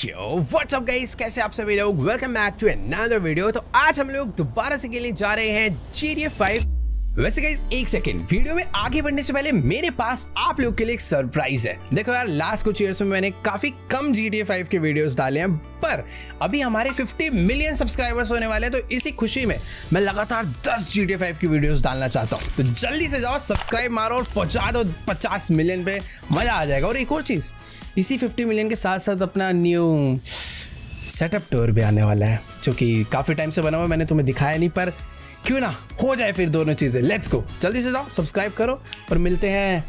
Yo what's up guys, कैसे आप सभी लोग। Welcome back to another video. तो आज हम लोग दोबारा से खेलने जा रहे हैं GTA 5। वैसे गाइस एक सेकंड, वीडियो में आगे बढ़ने से पहले मेरे पास आप लोग के लिए एक सरप्राइज है। देखो यार, लास्ट कुछ ईयर्स में मैंने काफी कम GTA 5 के वीडियोस डाले हैं, पर अभी हमारे 50 मिलियन सब्सक्राइबर्स होने वाले हैं। तो इसी खुशी में मैं लगातार 10 GTA 5 की वीडियोस डालना चाहता हूँ। तो जल्दी से जाओ, सब्सक्राइब मारो और पहुंचा दो 50 मिलियन पे, मजा आ जाएगा। और एक और चीज, इसी 50 मिलियन के साथ साथ अपना न्यू सेटअप टूर भी आने वाला है, जो कि काफ़ी टाइम से बना हुआ, मैंने तुम्हें दिखाया नहीं, पर क्यों ना हो जाए फिर दोनों चीज़ें। लेट्स गो, जल्दी से जाओ, सब्सक्राइब करो और मिलते हैं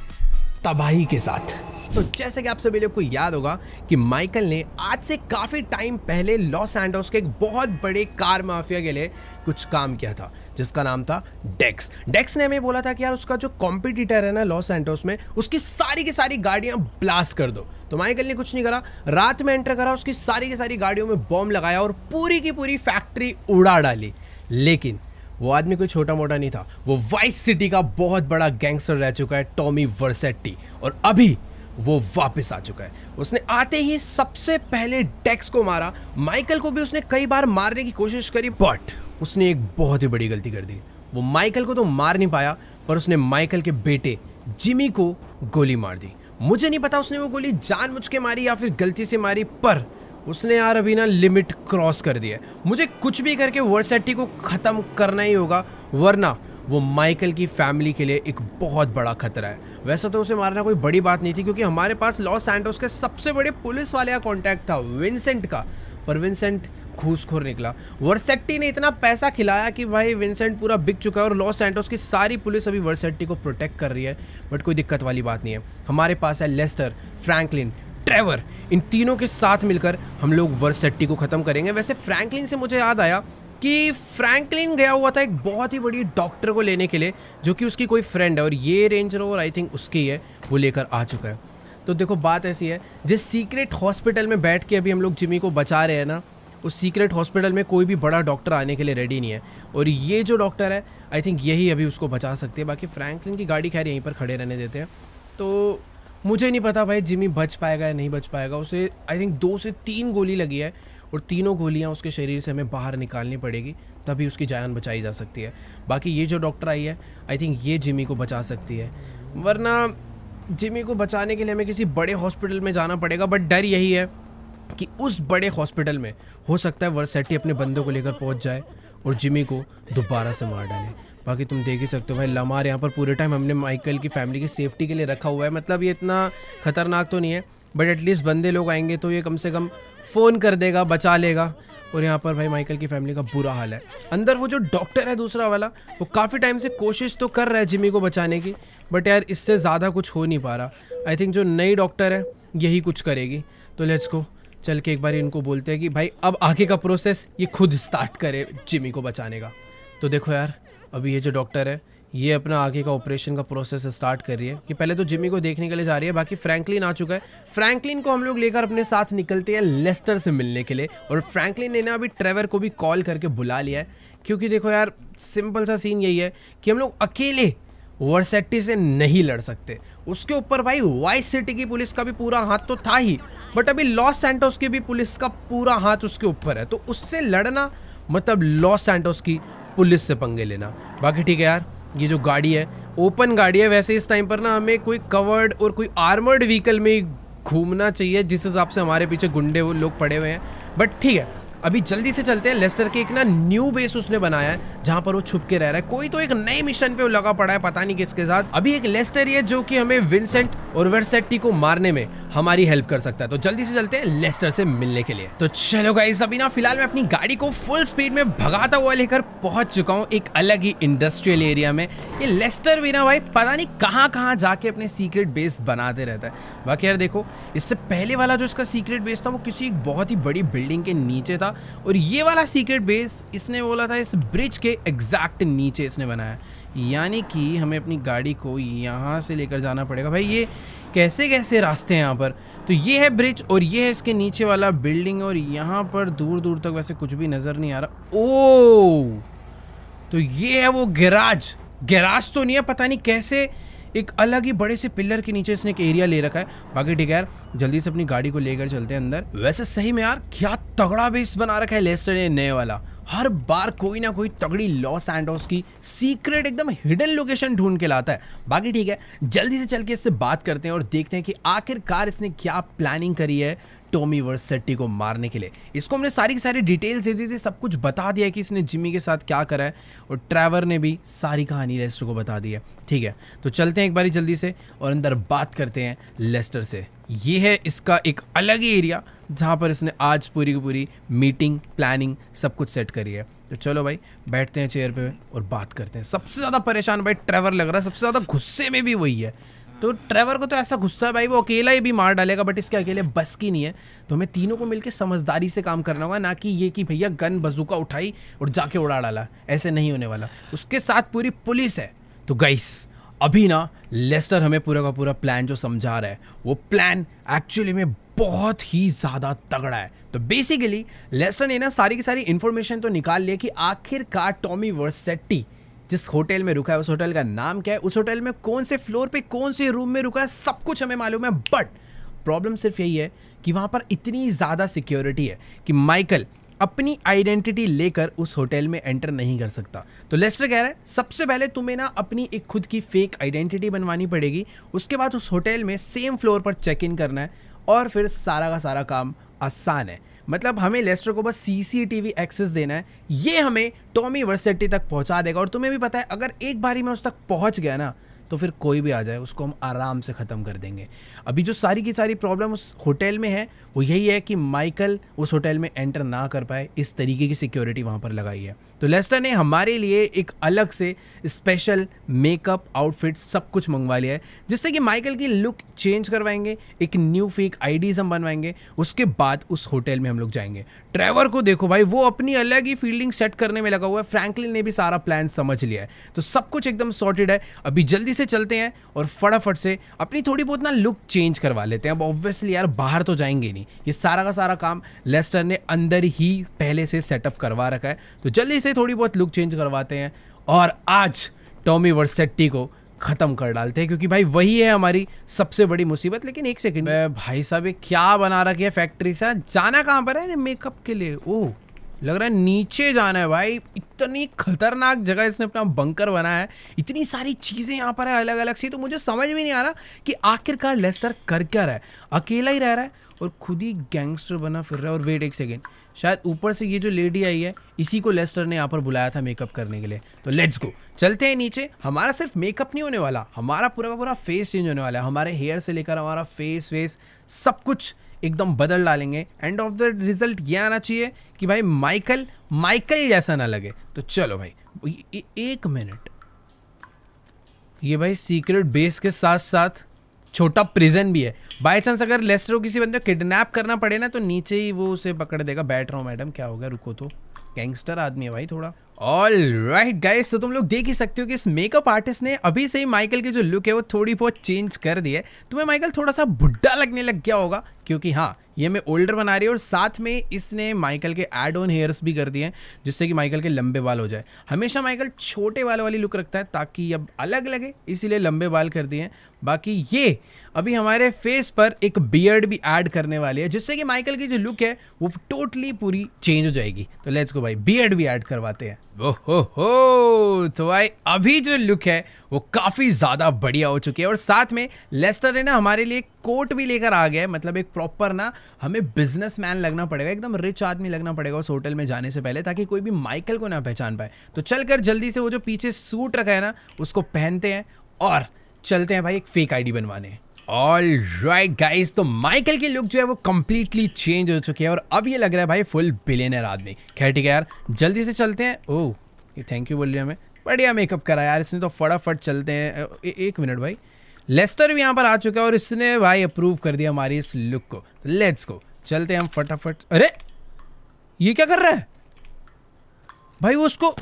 तबाही के साथ। तो जैसे कि आप सभी लोग को याद होगा कि माइकल ने आज से काफ़ी टाइम पहले लॉस सैंटोस के एक बहुत बड़े कार माफिया के लिए कुछ काम किया था, जिसका नाम था डेक्स। डेक्स ने हमें बोला था कि यार उसका जो कॉम्पिटिटर है ना लॉस सैंटोस में, उसकी सारी की सारी गाड़ियां ब्लास्ट कर दो। तो माइकल ने कुछ नहीं करा, रात में एंटर करा, उसकी सारी की सारी गाड़ियों में बॉम्ब लगाया और पूरी की पूरी फैक्ट्री उड़ा डाली। लेकिन वो आदमी कोई छोटा मोटा नहीं था, वो वाइस सिटी का बहुत बड़ा गैंगस्टर रह चुका है, टॉमी वर्सेट्टी। और अभी वो वापस आ चुका है। उसने आते ही सबसे पहले डेक्स को मारा। माइकल को भी उसने कई बार मारने की कोशिश करी, बट उसने एक बहुत ही बड़ी गलती कर दी। वो माइकल को तो मार नहीं पाया, पर उसने माइकल के बेटे जिमी को गोली मार दी। मुझे नहीं पता उसने वो गोली जानबूझ के मारी या फिर गलती से मारी, पर उसने यार अभी ना लिमिट क्रॉस कर दी है। मुझे कुछ भी करके वर्सेट्टी को ख़त्म करना ही होगा, वरना वो माइकल की फैमिली के लिए एक बहुत बड़ा खतरा है। वैसे तो उसे मारना कोई बड़ी बात नहीं थी, क्योंकि हमारे पास लॉस सैंटोस के सबसे बड़े पुलिस वाले का कॉन्टैक्ट था, विंसेंट का। पर विंसेंट घूसखोर निकला। वर्सेट्टी ने इतना पैसा खिलाया कि भाई विंसेंट पूरा बिक चुका है और लॉस सैंटोस की सारी पुलिस अभी वर्सेट्टी को प्रोटेक्ट कर रही है। बट कोई दिक्कत वाली बात नहीं है, हमारे पास है लेस्टर, फ्रैंकलिन, ट्रेवर। इन तीनों के साथ मिलकर हम लोग वर्सेट्टी को ख़त्म करेंगे। वैसे फ्रैंकलिन से मुझे याद आया कि फ्रैंकलिन गया हुआ था एक बहुत ही बड़ी डॉक्टर को लेने के लिए, जो कि उसकी कोई फ्रेंड है, और ये रेंज रोवर आई थिंक उसकी है, वो लेकर आ चुका है। तो देखो बात ऐसी है, जिस सीक्रेट हॉस्पिटल में बैठ के अभी हम लोग जिमी को बचा रहे हैं ना, उस सीक्रेट हॉस्पिटल में कोई भी बड़ा डॉक्टर आने के लिए रेडी नहीं है, और ये जो डॉक्टर है आई थिंक यही अभी उसको बचा सकती है। बाकी फ्रैंकलिन की गाड़ी खैर यहीं पर खड़े रहने देते हैं। तो मुझे नहीं पता भाई जिमी बच पाएगा या नहीं बच पाएगा। उसे आई थिंक 2 से 3 गोली लगी है, और तीनों गोलियां उसके शरीर से हमें बाहर निकालनी पड़ेगी, तभी उसकी जान बचाई जा सकती है। बाकी ये जो डॉक्टर आई है आई थिंक ये जिमी को बचा सकती है, वरना जिमी को बचाने के लिए हमें किसी बड़े हॉस्पिटल में जाना पड़ेगा। बट डर यही है कि उस बड़े हॉस्पिटल में हो सकता है वर्सेट्टी अपने बंदों को लेकर पहुंच जाए और जिमी को दोबारा से मार डाले। बाकी तुम देख ही सकते हो भाई, लमार यहाँ पर पूरे टाइम हमने माइकल की फैमिली की सेफ्टी के लिए रखा हुआ है। मतलब ये इतना खतरनाक तो नहीं है, बट एटलीस्ट बंदे लोग आएंगे तो ये कम से कम फ़ोन कर देगा, बचा लेगा। और यहाँ पर भाई माइकल की फैमिली का बुरा हाल है। अंदर वो जो डॉक्टर है दूसरा वाला, वो काफ़ी टाइम से कोशिश तो कर रहा है जिमी को बचाने की, बट यार इससे ज़्यादा कुछ हो नहीं पा रहा। आई थिंक जो नई डॉक्टर है यही कुछ करेगी। तो लेट्स गो, चल के एक बार इनको बोलते हैं कि भाई अब आगे का प्रोसेस ये खुद स्टार्ट करे जिमी को बचाने का। तो देखो यार, अभी ये जो डॉक्टर है ये अपना आगे का ऑपरेशन का प्रोसेस स्टार्ट कर रही है। ये पहले तो जिमी को देखने के लिए जा रही है। बाकी फ्रैंकलिन आ चुका है। फ्रैंकलिन को हम लोग लेकर अपने साथ निकलते हैं लेस्टर से मिलने के लिए, और फ्रैंकलिन ने ना अभी ट्रेवर को भी कॉल करके बुला लिया है, क्योंकि देखो यार सिंपल सा सीन यही है कि हम लोग अकेले वर्सेट्टी से नहीं लड़ सकते। उसके ऊपर भाई वाइस सिटी की पुलिस का भी पूरा हाथ तो था ही, बट अभी लॉस सैंटोस की भी पुलिस का पूरा हाथ उसके ऊपर है। तो उससे लड़ना मतलब लॉस सैंटोस की पुलिस से पंगे लेना। बाकी ठीक है यार, ये जो गाड़ी है ओपन गाड़ी है। वैसे इस टाइम पर ना हमें कोई कवर्ड और कोई आर्मर्ड व्हीकल में घूमना चाहिए, जिस हिसाब से हमारे पीछे गुंडे वो लोग पड़े हुए हैं। बट ठीक है, अभी जल्दी से चलते हैं। लेस्टर के एक ना न्यू बेस उसने बनाया है, जहां पर वो छुप के रह रहा है। कोई तो एक नए मिशन पे वो लगा पड़ा है, पता नहीं किसके साथ। अभी एक लेस्टर ही है जो कि हमें विंसेंट और वर्सेट्टी को मारने में हमारी हेल्प कर सकता है। तो जल्दी से चलते हैं लेस्टर से मिलने के लिए। तो चलो गाइस, अभी ना फिलहाल मैं अपनी गाड़ी को फुल स्पीड में भगाता हुआ लेकर पहुंच चुका हूँ एक अलग ही इंडस्ट्रियल एरिया में। ये लेस्टर भी ना भाई पता नहीं कहाँ कहाँ जाके अपने सीक्रेट बेस बनाते रहता है। बाकी यार देखो, इससे पहले वाला जो इसका सीक्रेट बेस था वो किसी एक बहुत ही बड़ी बिल्डिंग के नीचे था, और ये वाला सीक्रेट बेस इसने बोला था इस ब्रिज के एग्जैक्ट नीचे इसने बनाया। यानी कि हमें अपनी गाड़ी को यहाँ से लेकर जाना पड़ेगा। भाई ये कैसे कैसे रास्ते हैं यहाँ पर। तो ये है ब्रिज, और ये है इसके नीचे वाला बिल्डिंग, और यहाँ पर दूर दूर तक वैसे कुछ भी नज़र नहीं आ रहा। ओह, तो ये है वो गैराज। गैराज तो नहीं है, पता नहीं कैसे एक अलग ही बड़े से पिलर के नीचे इसने एक एरिया ले रखा है। बाकी ठीक है यार, जल्दी से अपनी गाड़ी को लेकर चलते हैं अंदर। वैसे सही में यार क्या तगड़ा बेस बना रखा है लेस्टर ने नए वाला। हर बार कोई ना कोई तगड़ी लॉस एंडोस की सीक्रेट एकदम हिडन लोकेशन ढूंढ के लाता है। बाकी ठीक है, जल्दी से चल के इससे बात करते हैं और देखते हैं कि आखिरकार इसने क्या प्लानिंग करी है टॉमी वर्सेटी को मारने के लिए। इसको हमने सारी की सारी डिटेल्स दे दी थी, सब कुछ बता दिया है कि इसने जिमी के साथ क्या करा है, और ट्रेवर ने भी सारी कहानी लेस्टर को बता दी है। ठीक है, तो चलते हैं एक बारी जल्दी से और अंदर बात करते हैं लेस्टर से। ये है इसका एक अलग ही एरिया जहाँ पर इसने आज पूरी की पूरी मीटिंग प्लानिंग सब कुछ सेट करी है। तो चलो भाई बैठते हैं चेयर पे और बात करते हैं। सबसे ज़्यादा परेशान भाई ट्रेवर लग रहा है, सबसे ज़्यादा गुस्से में भी वही है। तो ट्रेवर को तो ऐसा गुस्सा है भाई वो अकेला ही भी मार डालेगा, बट इसके अकेले बस की नहीं है। तो हमें तीनों को मिलकर समझदारी से काम करना होगा, ना कि ये कि भैया गन बजूका उठाई और जाके उड़ा डाला, ऐसे नहीं होने वाला। उसके साथ पूरी पुलिस है। तो गाइस अभी ना लेस्टर हमें पूरा का पूरा प्लान जो समझा रहा है, वो प्लान एक्चुअली में बहुत ही ज़्यादा तगड़ा है। तो बेसिकली लेस्टर ने ना सारी की सारी इन्फॉर्मेशन तो निकाल लिया कि आखिरकार टॉमी वर्सेटी जिस होटल में रुका है, उस होटल का नाम क्या है, उस होटल में कौन से फ्लोर पे कौन से रूम में रुका है, सब कुछ हमें मालूम है। बट प्रॉब्लम सिर्फ यही है कि वहाँ पर इतनी ज़्यादा सिक्योरिटी है कि माइकल अपनी आइडेंटिटी लेकर उस होटल में एंटर नहीं कर सकता। तो लेस्टर कह रहा है सबसे पहले तुम्हें ना अपनी एक खुद की फेक आइडेंटिटी बनवानी पड़ेगी, उसके बाद उस होटल में सेम फ्लोर पर चेक इन करना है और फिर सारा का सारा काम आसान है। मतलब हमें लेस्टर को बस सीसीटीवी एक्सेस देना है, ये हमें टॉमी वर्सेटी तक पहुंचा देगा। और तुम्हें भी पता है अगर एक बारी में उस तक पहुंच गया ना तो फिर कोई भी आ जाए उसको हम आराम से ख़त्म कर देंगे। अभी जो सारी की सारी प्रॉब्लम उस होटल में है वो यही है कि माइकल उस होटल में एंटर ना कर पाए, इस तरीके की सिक्योरिटी वहाँ पर लगाई है। तो लेस्टर ने हमारे लिए एक अलग से स्पेशल मेकअप आउटफिट सब कुछ मंगवा लिया है, जिससे कि माइकल की लुक चेंज करवाएंगे, एक न्यू फेक आईडीज हम बनवाएंगे, उसके बाद उस होटल में हम लोग जाएंगे। ट्रेवर को देखो भाई, वो अपनी अलग ही फील्डिंग सेट करने में लगा हुआ है। फ्रैंकलिन ने भी सारा प्लान समझ लिया है, तो सब कुछ एकदम सॉर्टेड है। अभी जल्दी से चलते हैं और फटाफट से अपनी थोड़ी बहुत ना लुक चेंज करवा लेते हैं। अब ऑब्वियसली यार बाहर तो जाएंगे नहीं, ये सारा का सारा काम लेस्टर ने अंदर ही पहले से सेटअप करवा रखा है। तो जल्दी से थोड़ी बहुत लुक चेंज करवाते हैं और आज टॉमी वर्सेटी को खत्म कर डालते हैं, क्योंकि भाई वही है हमारी सबसे बड़ी मुसीबत। लेकिन एक सेकंड भाई साहब, ये क्या बना रखी है फैक्ट्री से? जाना कहाँ पर है मेकअप के लिए? ओह लग रहा है नीचे जाना है भाई। इतनी खतरनाक जगह इसने अपना बंकर बनाया है, इतनी सारी चीज़ें यहाँ पर है अलग अलग सी। तो मुझे समझ में नहीं आ रहा कि आखिरकार लेस्टर कर क्या रहा है। अकेला ही रह रहा है और खुद ही गैंगस्टर बना फिर रहा है। और वेट एक सेकेंड, शायद ऊपर से ये जो लेडी आई है इसी को लेस्टर ने यहाँ पर बुलाया था मेकअप करने के लिए। तो लेट्स गो, चलते हैं नीचे। हमारा सिर्फ मेकअप नहीं होने वाला, हमारा पूरा का पूरा फेस चेंज होने वाला है। हमारे हेयर से लेकर हमारा फेस वेस सब कुछ एकदम बदल डालेंगे। एंड ऑफ द रिजल्ट ये आना चाहिए कि भाई माइकल जैसा ना लगे। तो चलो भाई एक मिनट, ये भाई सीक्रेट बेस के साथ साथ छोटा प्रिजन भी है। बाय चांस अगर लेस्टर को किसी बंदे को किडनैप करना पड़े ना तो नीचे ही वो उसे पकड़ देगा। बैठ रहा हूँ मैडम, क्या हो गया, रुको तो, गैंगस्टर आदमी है भाई थोड़ा। ऑल राइट गाइस, तो तुम लोग देख ही सकते हो कि इस मेकअप आर्टिस्ट ने अभी से ही माइकल की जो लुक है वो थोड़ी बहुत चेंज कर दी है। तुम्हें माइकल थोड़ा सा बुढ़ा लगने लग गया होगा, क्योंकि हाँ ये हमें ओल्डर बना रही है और साथ में इसने माइकल के एड ऑन हेयर्स भी कर दिए हैं, जिससे कि माइकल के लंबे बाल हो जाए। हमेशा माइकल छोटे बाल वाली लुक रखता है ताकि अब अलग लगे, इसीलिए लंबे बाल कर दिए हैं। बाकी ये अभी हमारे फेस पर एक बियर्ड भी ऐड करने वाली है, जिससे कि माइकल की जो लुक है वो टोटली पूरी चेंज हो जाएगी। तो लेट्स गो भाई, बियर्ड भी ऐड करवाते हैं। ओहो, तो भाई अभी जो लुक है वो काफ़ी ज़्यादा बढ़िया हो चुकी है। और साथ में लेस्टर ने ना हमारे लिए कोट भी लेकर आ गया है, मतलब एक प्रॉपर ना हमें बिजनेसमैन लगना पड़ेगा, एकदम रिच आदमी लगना पड़ेगा उस होटल में जाने से पहले, ताकि कोई भी माइकल को ना पहचान पाए। तो चलकर जल्दी से वो जो पीछे सूट रखा है ना उसको पहनते हैं और चलते हैं भाई एक फेक आईडी बनवाने। ऑल राइट गाइस, तो माइकल की लुक जो है वो कंप्लीटली चेंज हो चुकी है और अब ये लग रहा है भाई फुल बिलियनर आदमी। खैर ठीक है यार, जल्दी से चलते हैं। ओह ये थैंक यू बोल रही है हमें, बढ़िया मेकअप करा यार इसने तो। फटाफट चलते हैं। एक मिनट भाई, लेस्टर भी यहाँ पर आ चुका है और इसने भाई अप्रूव कर दिया हमारी इस लुक को। लेट्स गो, चलते हैं हम फटाफट। अरे ये क्या कर रहा है भाई? वो उसको,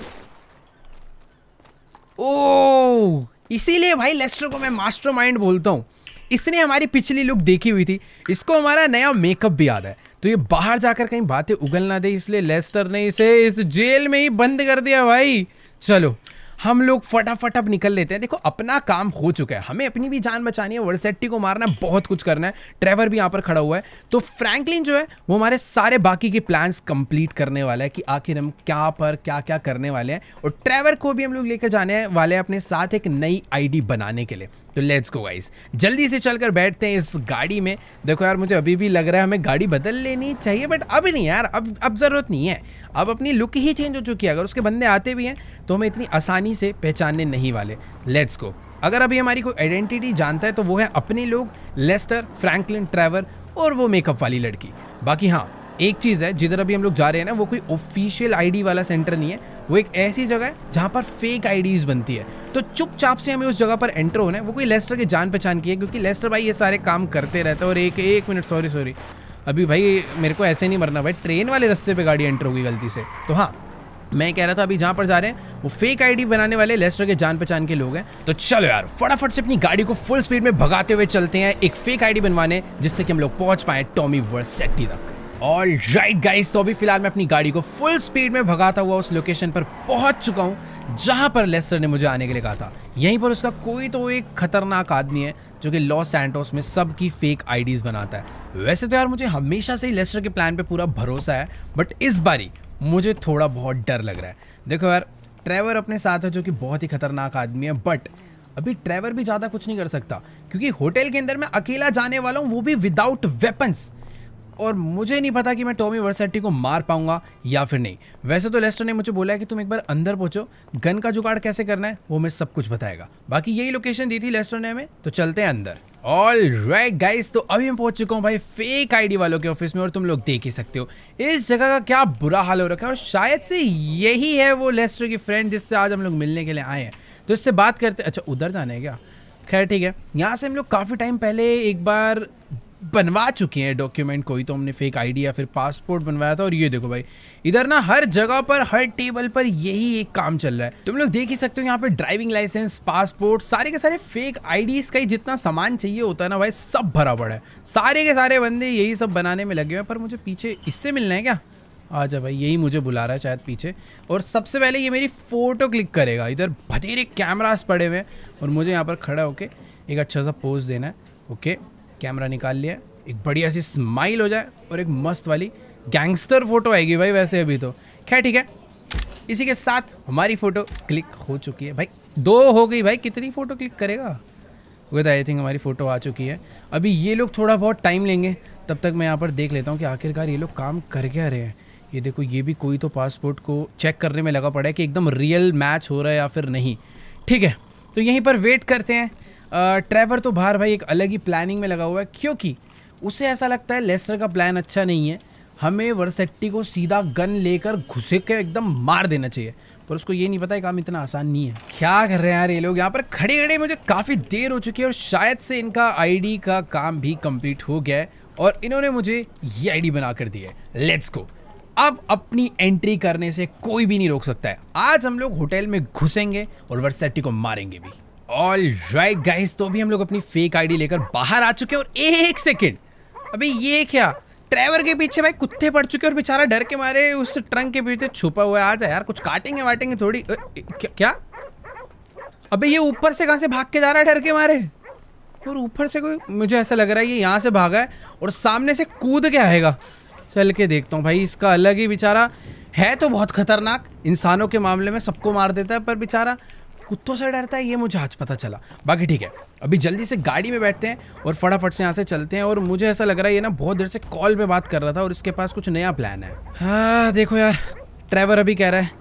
ओह इसीलिए भाई लेस्टर को मैं मास्टरमाइंड बोलता हूँ। इसने हमारी पिछली लुक देखी हुई थी, इसको हमारा नया मेकअप भी याद है, तो ये बाहर जाकर कहीं बातें उगल ना दे, इसलिए लेस्टर ने इसे इस जेल में ही बंद कर दिया भाई। चलो हम लोग फटाफट अब निकल लेते हैं। देखो अपना काम हो चुका है, हमें अपनी भी जान बचानी है, वर्सेटी को मारना है, बहुत कुछ करना है। ट्रेवर भी यहाँ पर खड़ा हुआ है, तो फ्रैंकलिन जो है वो हमारे सारे बाकी के प्लान्स कंप्लीट करने वाला है कि आखिर हम क्या पर क्या क्या करने वाले हैं। और ट्रेवर को भी हम लोग लेकर जाने वाले हैं अपने साथ एक नई आईडी बनाने के लिए। तो लेट्स गो गाइस, जल्दी से चलकर बैठते हैं इस गाड़ी में। देखो यार मुझे अभी भी लग रहा है हमें गाड़ी बदल लेनी चाहिए, बट अब नहीं यार, अब ज़रूरत नहीं है। अब अपनी लुक ही चेंज हो चुकी है, अगर उसके बंदे आते भी हैं तो हमें इतनी आसानी से पहचानने नहीं वाले। Let's go. अगर अभी हमारी कोई आइडेंटिटी जानता है तो वो है अपने लोग, लेस्टर, फ्रैंकलिन, ट्रेवर और वो मेकअप वाली लड़की। बाकी हाँ एक चीज़ है, जिधर अभी हम लोग जा रहे हैं ना वो कोई ऑफिशियल आईडी वाला सेंटर नहीं है, वो एक ऐसी जगह है जहाँ पर फेक आईडीज बनती है। तो चुपचाप से हमें उस जगह पर एंटर होना है। वो कोई लेस्टर के जान पहचान की है, क्योंकि लेस्टर भाई ये सारे काम करते रहता है। और एक मिनट, सॉरी अभी भाई मेरे को ऐसे नहीं मरना भाई, ट्रेन वाले रास्ते पे गाड़ी एंटर होगी गलती से। तो हाँ मैं कह रहा था अभी जहाँ पर जा रहे हैं वो फेक आईडी बनाने वाले लेस्टर के जान पहचान के लोग हैं। तो चलो यार फटाफट से अपनी गाड़ी को फुल स्पीड में भगाते हुए चलते हैं एक फेक आईडी बनवाने, जिससे कि हम लोग पहुंच पाए टॉमी वर्सेटी तक। ऑल राइट गाइस, तो अभी फिलहाल मैं अपनी गाड़ी को फुल स्पीड में भगाता हुआ उस लोकेशन पर पहुंच चुका हूं जहां पर लेस्टर ने मुझे आने के लिए कहा था। यहीं पर उसका कोई तो एक खतरनाक आदमी है जो कि लॉस सैंटोस में सबकी फेक आईडीज बनाता है। वैसे तो यार मुझे हमेशा से ही लेस्टर के प्लान पे पूरा भरोसा है, बट इस बारी मुझे थोड़ा बहुत डर लग रहा है। देखो यार ट्रेवर अपने साथ है जो कि बहुत ही खतरनाक आदमी है, बट अभी ट्रेवर भी ज़्यादा कुछ नहीं कर सकता क्योंकि होटल के अंदर मैं अकेला जाने वाला हूँ, वो भी विदाउट वेपन्स। और मुझे नहीं पता कि मैं टॉमी वर्सेटी को मार पाऊंगा या फिर नहीं। वैसे तो लेस्टर ने मुझे बोला है कि तुम एक बार अंदर पहुंचो, गन का जुगाड़ कैसे करना है वो मैं सब कुछ बताएगा। बाकी यही लोकेशन दी थी लेस्टर ने हमें, तो चलते हैं अंदर। ऑल राइट गाइस, तो अभी मैं पहुंच चुका हूं भाई फेक आईडी वालों के ऑफिस में, और तुम लोग देख ही सकते हो इस जगह का क्या बुरा हाल हो रखा है। और शायद से यही है वो लेस्टर की फ्रेंड जिससे आज हम लोग मिलने के लिए आए हैं। तो इससे बात करते। अच्छा उधर जाना है क्या? खैर ठीक है, यहाँ से हम लोग काफ़ी टाइम पहले एक बार बनवा चुके हैं डॉक्यूमेंट, कोई तो हमने फेक आईडी या फिर पासपोर्ट बनवाया था। और ये देखो भाई इधर ना हर जगह पर हर टेबल पर यही एक काम चल रहा है। तुम लोग देख ही सकते हो यहाँ पे ड्राइविंग लाइसेंस, पासपोर्ट, सारे के सारे फेक आईडीज का ही जितना सामान चाहिए होता है ना भाई सब भरा पड़ा है। सारे के सारे बंदे यही सब बनाने में लगे हुए हैं। पर मुझे पीछे इससे मिलना है क्या? आजा भाई, यही मुझे बुला रहा है शायद पीछे। और सबसे पहले ये मेरी फ़ोटो क्लिक करेगा। इधर बथेरे कैमरास पड़े हुए हैं और मुझे यहाँ पर खड़ा होके एक अच्छा सा पोज देना है। ओके कैमरा निकाल लिया, एक बढ़िया सी स्माइल हो जाए और एक मस्त वाली गैंगस्टर फोटो आएगी भाई वैसे अभी तो। खैर ठीक है, इसी के साथ हमारी फ़ोटो क्लिक हो चुकी है भाई। 2 हो गई भाई, कितनी फ़ोटो क्लिक करेगा? वो तो आई थिंक हमारी फ़ोटो आ चुकी है। अभी ये लोग थोड़ा बहुत टाइम लेंगे, तब तक मैं यहाँ पर देख लेता हूँ कि आखिरकार ये लोग काम कर क्या रहे हैं। ये देखो ये भी कोई तो पासपोर्ट को चेक करने में लगा पड़ा है कि एकदम रियल मैच हो रहा है या फिर नहीं। ठीक है तो यहीं पर वेट करते हैं। ट्रेवर तो बाहर भाई एक अलग ही प्लानिंग में लगा हुआ है, क्योंकि उसे ऐसा लगता है लेस्टर का प्लान अच्छा नहीं है, हमें वर्सेटी को सीधा गन लेकर घुसे के एकदम मार देना चाहिए। पर उसको ये नहीं पता है काम इतना आसान नहीं है। क्या कर रहे हैं यार ये लोग यहाँ पर खड़े खड़े? मुझे काफ़ी देर हो चुकी है और शायद से इनका आईडी का काम भी कंप्लीट हो गया है और इन्होंने मुझे ये आईडी बना कर दी है। Let's go. अब अपनी एंट्री करने से कोई भी नहीं रोक सकता है। आज हम लोग होटल में घुसेंगे और वर्सेटी को मारेंगे भी। ऑल राइट गाइस, तो अभी हम लोग अपनी फेक आईडी लेकर बाहर आ चुके हैं। और एक सेकेंड, अभी ये क्या? ट्रेवर के पीछे भाई कुत्ते पड़ चुके हैं और बेचारा डर के मारे उस ट्रंक के पीछे छुपा हुआ है। आ जा यार, कुछ काटेंगे वाटेंगे थोड़ी। क्या? अबे ये ऊपर से कहाँ से भाग के जा रहा है डर के मारे? और ऊपर से कोई, मुझे ऐसा लग रहा है ये यहाँ से भागा है और सामने से कूद के आएगा। चल के देखता हूँ भाई, इसका अलग ही बेचारा है तो बहुत खतरनाक, इंसानों के मामले में सबको मार देता है, पर बेचारा कुत्तों से डरता है, ये मुझे आज पता चला। बाकी ठीक है, अभी जल्दी से गाड़ी में बैठते हैं और फटाफट से यहाँ से चलते हैं। और मुझे ऐसा लग रहा है ये ना बहुत देर से कॉल पे बात कर रहा था और इसके पास कुछ नया प्लान है। हाँ देखो यार, ट्रेवर अभी कह रहा है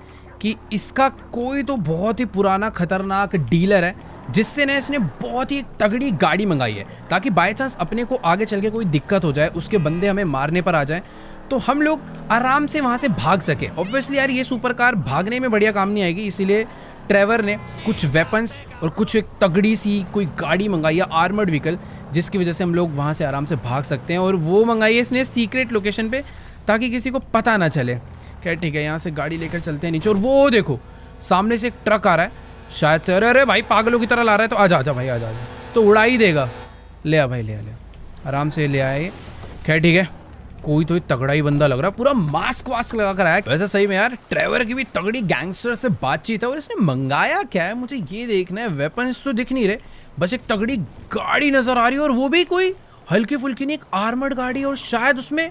कि इसका कोई तो बहुत ही पुराना खतरनाक डीलर है जिससे ना इसने बहुत ही तगड़ी गाड़ी मंगाई है, ताकि बाय चांस अपने को आगे चल के कोई दिक्कत हो जाए, उसके बंदे हमें मारने पर आ जाए तो हम लोग आराम से वहाँ से भाग सके। ऑब्वियसली यार ये सुपर कार भागने में बढ़िया काम नहीं आएगी, इसीलिए ट्रेवर ने कुछ वेपन्स और कुछ एक तगड़ी सी कोई गाड़ी मंगाई है, आर्मर्ड व्हीकल, जिसकी वजह से हम लोग वहाँ से आराम से भाग सकते हैं। और वो मंगाई है इसने सीक्रेट लोकेशन पे, ताकि किसी को पता ना चले। खैर ठीक है, यहाँ से गाड़ी लेकर चलते हैं नीचे। और वो देखो सामने से एक ट्रक आ रहा है शायद से। अरे अरे भाई पागलों की तरह ला रहा है, तो आजा आजा भाई आजा आजा, तो उड़ा ही देगा। ले आ भाई, ले आ आराम से ले आए। खैर ठीक है, कोई तो तगड़ा ही बंदा लग रहा है, पूरा मास्क वास्क लगा कर आया। वैसे सही में यार ट्रेवर की भी तगड़ी गैंगस्टर से बातचीत है, और इसने मंगाया क्या है मुझे ये देखना है। वेपन्स तो दिख नहीं रहे, बस एक तगड़ी गाड़ी नजर आ रही है, और वो भी कोई हल्की फुल्की नहीं, एक आर्मर्ड गाड़ी, और शायद उसमें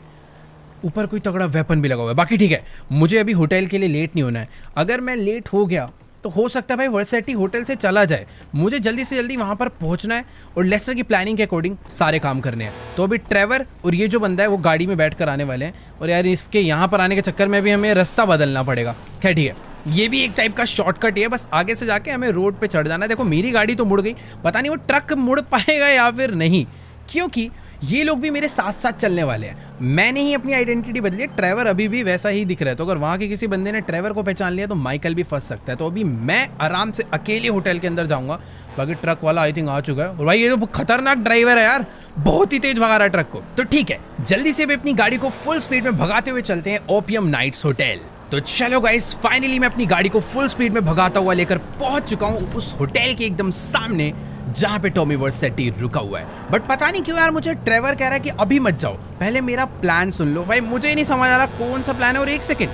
ऊपर कोई तगड़ा वेपन भी लगा हुआ है। बाकी ठीक है, मुझे अभी होटल के लिए लेट नहीं होना है। अगर मैं लेट हो गया तो हो सकता है भाई वर्सेटी होटल से चला जाए। मुझे जल्दी से जल्दी वहाँ पर पहुँचना है, और लेस्टर की प्लानिंग के अकॉर्डिंग सारे काम करने हैं। तो अभी ट्रेवर और ये जो बंदा है वो गाड़ी में बैठ कर आने वाले हैं, और यार इसके यहाँ पर आने के चक्कर में भी हमें रास्ता बदलना पड़ेगा। खैर ठीक है, ये भी एक टाइप का शॉर्टकट ही है, बस आगे से जाके हमें रोड पे चढ़ जाना है। देखो मेरी गाड़ी तो मुड़ गई, पता नहीं वो ट्रक मुड़ पाएगा या फिर नहीं, क्योंकि ये लोग भी मेरे साथ साथ चलने वाले हैं। मैंने ही अपनी आइडेंटिटी बदली है, ट्रेवर अभी भी वैसा ही दिख रहा है। तो अगर वहाँ के किसी बंदे ने ट्रेवर को पहचान लिया तो माइकल भी फंस सकता है। तो अभी मैं आराम से अकेले होटल के अंदर जाऊंगा। बाकी ट्रक वाला आई थिंक आ चुका है, और भाई ये तो खतरनाक ड्राइवर है यार, बहुत ही तेज भगा रहा है ट्रक को। तो ठीक है, जल्दी से भी अपनी गाड़ी को फुल स्पीड में भगाते हुए चलते हैं ओपियम नाइट्स होटल। तो चलो गाइस, फाइनली मैं अपनी गाड़ी को फुल स्पीड में भगाता हुआ लेकर पहुंच चुका हूं उस होटल के एकदम सामने जहां पे टॉमी वर्सेटी रुका हुआ है। बट पता नहीं क्यों यार मुझे ट्रेवर कह रहा है कि अभी मत जाओ, पहले मेरा प्लान सुन लो। भाई मुझे ही नहीं समझ आ रहा कौन सा प्लान है। और एक सेकेंड,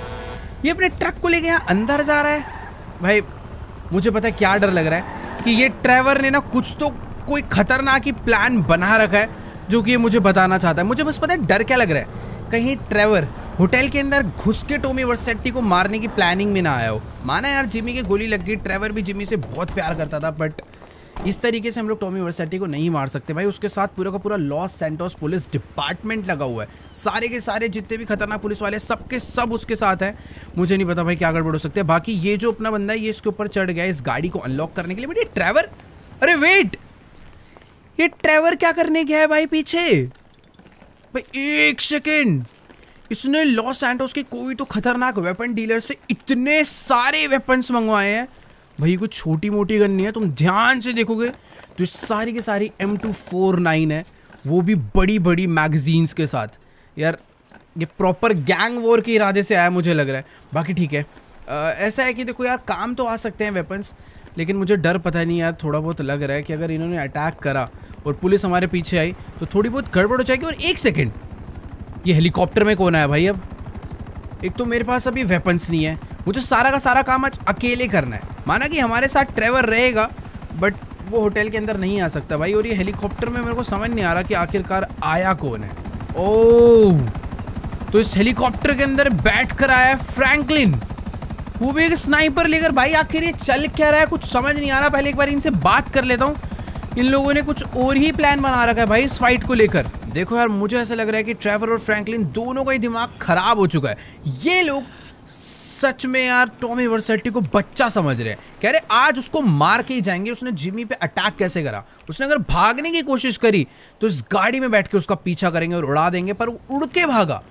ये अपने ट्रक को लेके यहाँ अंदर जा रहा है। भाई मुझे पता है क्या डर लग रहा है कि ये ट्रेवर ने ना कुछ तो कोई खतरनाक ही प्लान बना रखा है, जो कि ये मुझे बताना चाहता है। मुझे बस पता है डर क्या लग रहा है, कहीं ट्रेवर होटल के अंदर घुस के टॉमी वर्सेटी को मारने की प्लानिंग में ना आया हो। माना यार जिमी की गोली लग गई, ट्रेवर भी जिमी से बहुत प्यार करता था, बट इस तरीके से हम लोग टॉमी वर्सेटी को नहीं मार सकते भाई। उसके साथ पूरा का पूरा लॉस सैंटोस पुलिस डिपार्टमेंट लगा हुआ है, सारे के सारे जितने भी खतरनाक पुलिस वाले सबके सब उसके साथ हैं। मुझे नहीं पता भाई क्या गड़बड़ हो सकते हैं। बाकी ये जो अपना बंदा है ये इसके ऊपर चढ़ गया इस गाड़ी को अनलॉक करने के लिए। बट ये ट्रेवर, अरे वेट, ये ट्रेवर क्या करने गया है भाई पीछे? भाई एक सेकेंड, इसने लॉस सैंटोस के कोई तो खतरनाक वेपन डीलर से इतने सारे वेपन्स मंगवाए हैं। भाई कुछ छोटी मोटी गन नहीं है, तुम ध्यान से देखोगे तो सारी की सारी M249 है, वो भी बड़ी बड़ी मैगजीन्स के साथ। यार ये प्रॉपर गैंग वॉर के इरादे से आया मुझे लग रहा है। बाकी ठीक है, ऐसा है कि देखो यार काम तो आ सकते हैं वेपन्स, लेकिन मुझे डर पता नहीं यार थोड़ा बहुत लग रहा है कि अगर इन्होंने अटैक करा और पुलिस हमारे पीछे आई तो थोड़ी बहुत गड़बड़ हो जाएगी। और एक सेकेंड, ये हेलीकॉप्टर में कौन आया भाई? अब एक तो मेरे पास अभी वेपन्स नहीं है, मुझे सारा का सारा काम आज अकेले करना है। माना कि हमारे साथ ट्रेवर रहेगा, बट वो होटल के अंदर नहीं आ सकता भाई। और ये हेलीकॉप्टर में मेरे को समझ नहीं आ रहा कि आखिरकार आया कौन है। ओह, तो इस हेलीकॉप्टर के अंदर बैठ कर आया फ्रैंकलिन, वो भी एक स्नाइपर लेकर। भाई आखिर ये चल क्या रहा है, कुछ समझ नहीं आ रहा। पहले एक बार इनसे बात कर लेता हूँ। इन लोगों ने कुछ और ही प्लान बना रखा है भाई इस फाइट को लेकर। देखो यार मुझे ऐसा लग रहा है कि ट्रेवर और फ्रैंकलिन दोनों का ही दिमाग खराब हो चुका है। ये लोग सच में यार टॉमी वर्सेटी को बच्चा समझ रहे हैं, कह रहे आज उसको मार के ही जाएंगे। उसने जिमी पे अटैक कैसे करा? उसने अगर भागने की कोशिश करी तो इस गाड़ी में बैठ के उसका पीछा करेंगे और उड़ा देंगे, पर वो उड़ के भागा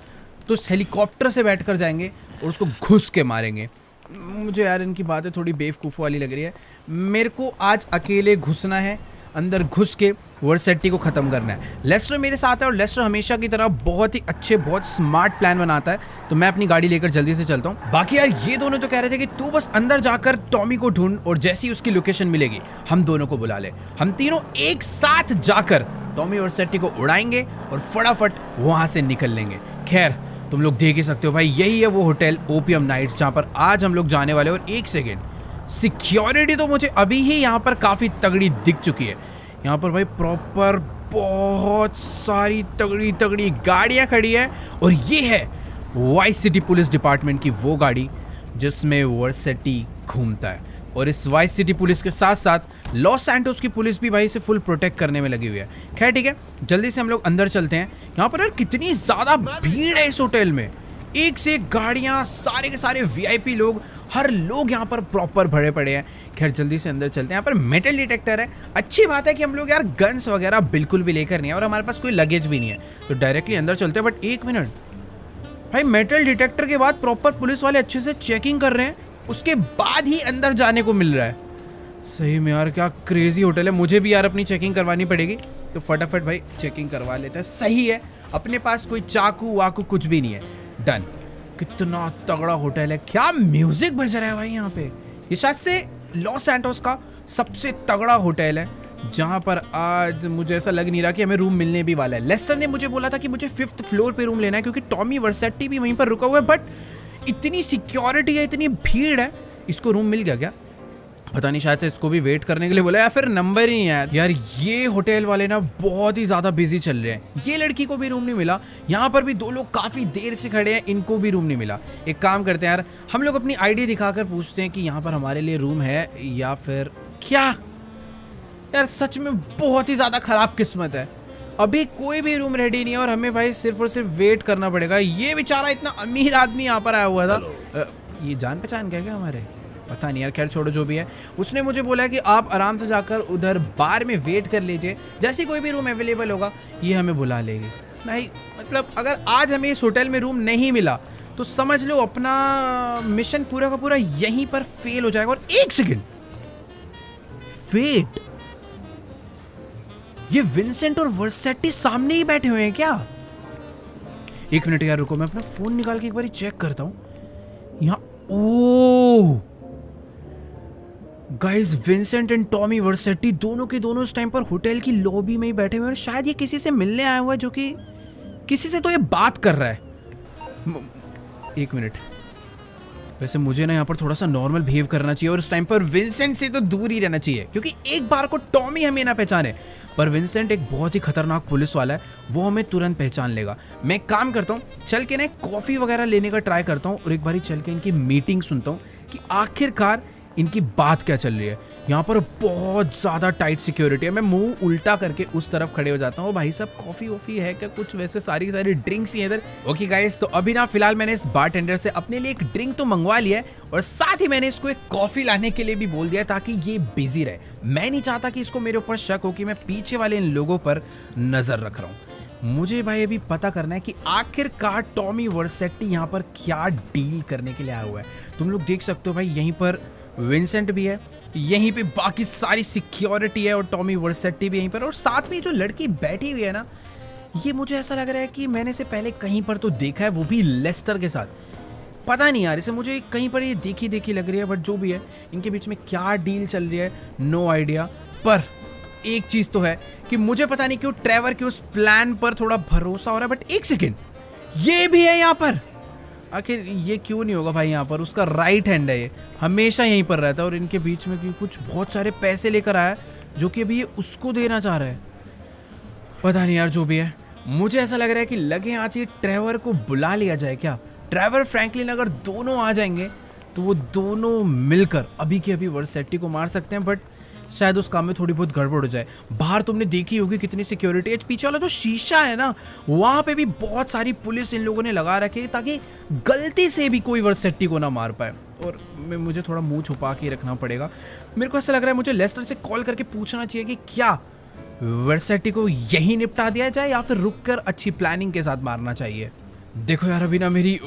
तो इस हेलीकॉप्टर से बैठकर जाएंगे और उसको घुस के मारेंगे। मुझे यार इनकी बातें थोड़ी बेवकूफ़ वाली लग रही है। मेरे को आज अकेले घुसना है, अंदर घुस के वर्सेटी को ख़त्म करना है। लेस्टर मेरे साथ है और लेस्टर हमेशा की तरह बहुत ही अच्छे बहुत स्मार्ट प्लान बनाता है। तो मैं अपनी गाड़ी लेकर जल्दी से चलता हूँ। बाकी यार ये दोनों तो कह रहे थे कि तू बस अंदर जाकर टॉमी को ढूंढ और जैसी उसकी लोकेशन मिलेगी हम दोनों को बुला ले। हम तीनों एक साथ जाकर टॉमी वर्सेटी को उड़ाएंगे और फटाफट वहाँ से निकल लेंगे। खैर तुम लोग देख ही सकते हो भाई, यही है वो होटल ओपियम नाइट्स जहाँ पर आज हम लोग जाने वाले। और एक सेकेंड, सिक्योरिटी तो मुझे अभी ही यहाँ पर काफ़ी तगड़ी दिख चुकी है। यहाँ पर भाई प्रॉपर बहुत सारी तगड़ी तगड़ी गाड़ियाँ खड़ी है, और ये है वाइस सिटी पुलिस डिपार्टमेंट की वो गाड़ी जिसमें वर्सेटी घूमता है। और इस वाइस सिटी पुलिस के साथ साथ लॉस सैंटोस की पुलिस भी भाई इसे फुल प्रोटेक्ट करने में लगी हुई है। खैर ठीक है, जल्दी से हम लोग अंदर चलते हैं। यहाँ पर यार कितनी ज़्यादा भीड़ है इस होटल में, एक से एक गाड़ियाँ, सारे के सारे VIP लोग, हर लोग यहाँ पर प्रॉपर भरे पड़े हैं। खैर जल्दी से अंदर चलते हैं। यहाँ पर मेटल डिटेक्टर है, अच्छी बात है कि हम लोग यार गन्स वगैरह बिल्कुल भी लेकर नहीं है और हमारे पास कोई लगेज भी नहीं है, तो डायरेक्टली अंदर चलते हैं। बट एक मिनट भाई, मेटल डिटेक्टर के बाद प्रॉपर पुलिस वाले अच्छे से चेकिंग कर रहे हैं, उसके बाद ही अंदर जाने को मिल रहा है। सही में यार क्या क्रेजी होटल है। मुझे भी यार अपनी चेकिंग करवानी पड़ेगी, तो फटाफट भाई चेकिंग करवा लेते हैं। सही है, अपने पास कोई चाकू वाकू कुछ भी नहीं है। डन। कितना तगड़ा होटल है, क्या म्यूजिक बज रहा है भाई यहाँ पे। ये शायद से लॉस सैंटोस का सबसे तगड़ा होटल है। जहाँ पर आज मुझे ऐसा लग नहीं रहा कि हमें रूम मिलने भी वाला है। लेस्टर ने मुझे बोला था कि मुझे 5th फ्लोर पे रूम लेना है क्योंकि टॉमी वर्सेटी भी वहीं पर रुका हुआ है, बट इतनी सिक्योरिटी है, इतनी भीड़ है, इसको रूम मिल गया क्या पता नहीं, शायद से इसको भी वेट करने के लिए बोला या फिर नंबर ही है। यार ये होटल वाले ना बहुत ही ज़्यादा बिजी चल रहे हैं। ये लड़की को भी रूम नहीं मिला, यहाँ पर भी 2 लोग काफ़ी देर से खड़े हैं, इनको भी रूम नहीं मिला। एक काम करते हैं यार, हम लोग अपनी आईडी दिखाकर पूछते हैं कि यहाँ पर हमारे लिए रूम है या फिर क्या। यार सच में बहुत ही ज़्यादा ख़राब किस्मत है, अभी कोई भी रूम रेडी नहीं है और हमें भाई सिर्फ और सिर्फ वेट करना पड़ेगा। ये बेचारा इतना अमीर आदमी यहाँ पर आया हुआ था, ये जान पहचान क्या हमारे, पता नहीं यार, खैर छोड़ो जो भी है। उसने मुझे बोला कि आप आराम से जाकर उधर बार में वेट कर लीजिए, जैसे कोई भी रूम अवेलेबल होगा ये हमें बुला लेगी। भाई मतलब अगर आज हमें इस होटल में रूम नहीं मिला तो समझ लो अपना मिशन पूरा का पूरा यहीं पर फेल हो जाएगा। और एक सेकंड, वेट, ये विंसेंट और वर्सेटी सामने ही बैठे हुए हैं क्या? एक मिनट यार रुको, मैं अपना फोन निकाल के एक बार चेक करता हूं। यहाँ ओ गाइस, विंसेंट एंड टॉमी वर्सेटी दोनों के दोनों इस टाइम पर होटल की लॉबी में ही बैठे हुए हैं। शायद ये किसी से मिलने आया हुआ है, जो कि किसी से तो ये बात कर रहा है। एक मिनट, वैसे मुझे ना यहाँ पर थोड़ा सा नॉर्मल बिहेव करना चाहिए और इस टाइम पर विंसेंट से तो दूर ही रहना चाहिए, क्योंकि एक बार को टॉमी हमें ना पहचाने, पर विंसेंट एक बहुत ही खतरनाक पुलिस वाला है, वो हमें तुरंत पहचान लेगा। मैं एक काम करता हूँ, चल के ना कॉफ़ी वगैरह लेने का ट्राई करता हूँ और एक बारी चल के इनकी मीटिंग सुनता हूँ कि आखिरकार इनकी बात क्या चल रही है। यहाँ पर बहुत ज़्यादा टाइट सिक्योरिटी है। मैं मुंह उल्टा करके उस तरफ खड़े हो जाता हूँ। भाई साहब कॉफ़ी वॉफ़ी है क्या कुछ? वैसे सारी ड्रिंक्स ही है इधर। ओके गाइस, तो अभी ना फिलहाल मैंने इस बारटेंडर से अपने लिए एक ड्रिंक तो मंगवा लिया है और साथ ही मैंने इसको एक कॉफ़ी लाने के लिए भी बोल दिया ताकि ये बिजी रहे। मैं नहीं चाहता कि इसको मेरे ऊपर शक हो कि मैं पीछे वाले इन लोगों पर नज़र रख रहा हूँ। मुझे भाई अभी पता करना है कि आखिरकार टॉमी वर्सेटी यहाँ पर क्या डील करने के लिए आया हुआ है। तुम लोग देख सकते हो भाई, यहीं पर विंसेंट भी है, यहीं पे बाकी सारी सिक्योरिटी है और टॉमी वर्सेटी भी यहीं पर, और साथ में जो लड़की बैठी हुई है ना, ये मुझे ऐसा लग रहा है कि मैंने इसे पहले कहीं पर तो देखा है, वो भी लेस्टर के साथ। पता नहीं यार, इसे मुझे कहीं पर ये देखी देखी लग रही है, बट जो भी है इनके बीच में क्या डील चल रही है नो आइडिया। पर एक चीज़ तो है कि मुझे पता नहीं क्यों ट्रेवर के उस प्लान पर थोड़ा भरोसा हो रहा है। बट एक सेकेंड, ये भी है यहाँ पर, आखिर ये क्यों नहीं होगा भाई? यहाँ पर उसका राइट हैंड है, ये हमेशा यहीं पर रहता है और इनके बीच में कुछ बहुत सारे पैसे लेकर आया जो कि अभी ये उसको देना चाह रहा है। पता नहीं यार, जो भी है मुझे ऐसा लग रहा है कि लगे आती ट्रेवर को बुला लिया जाए क्या। ट्रेवर फ्रैंकलिन अगर दोनों आ जाएंगे तो वो दोनों मिलकर अभी के अभी वर्सेटी को मार सकते हैं, बट शायद उस काम में थोड़ी बहुत गड़बड़ हो जाए। बाहर तुमने देखी होगी कितनी सिक्योरिटी है, पीछे वाला जो शीशा है ना, वहाँ पे भी बहुत सारी पुलिस इन लोगों ने लगा रखी है ताकि गलती से भी कोई वर्सेटी को ना मार पाए। और मुझे थोड़ा मुंह छुपा के रखना पड़ेगा। मेरे को ऐसा लग रहा है मुझे लेस्टर से कॉल करके पूछना चाहिए कि क्या वर्सेटी को यही निपटा दिया जाए या फिर रुक कर अच्छी प्लानिंग के साथ मारना चाहिए। देखो यार, अभी ना मेरी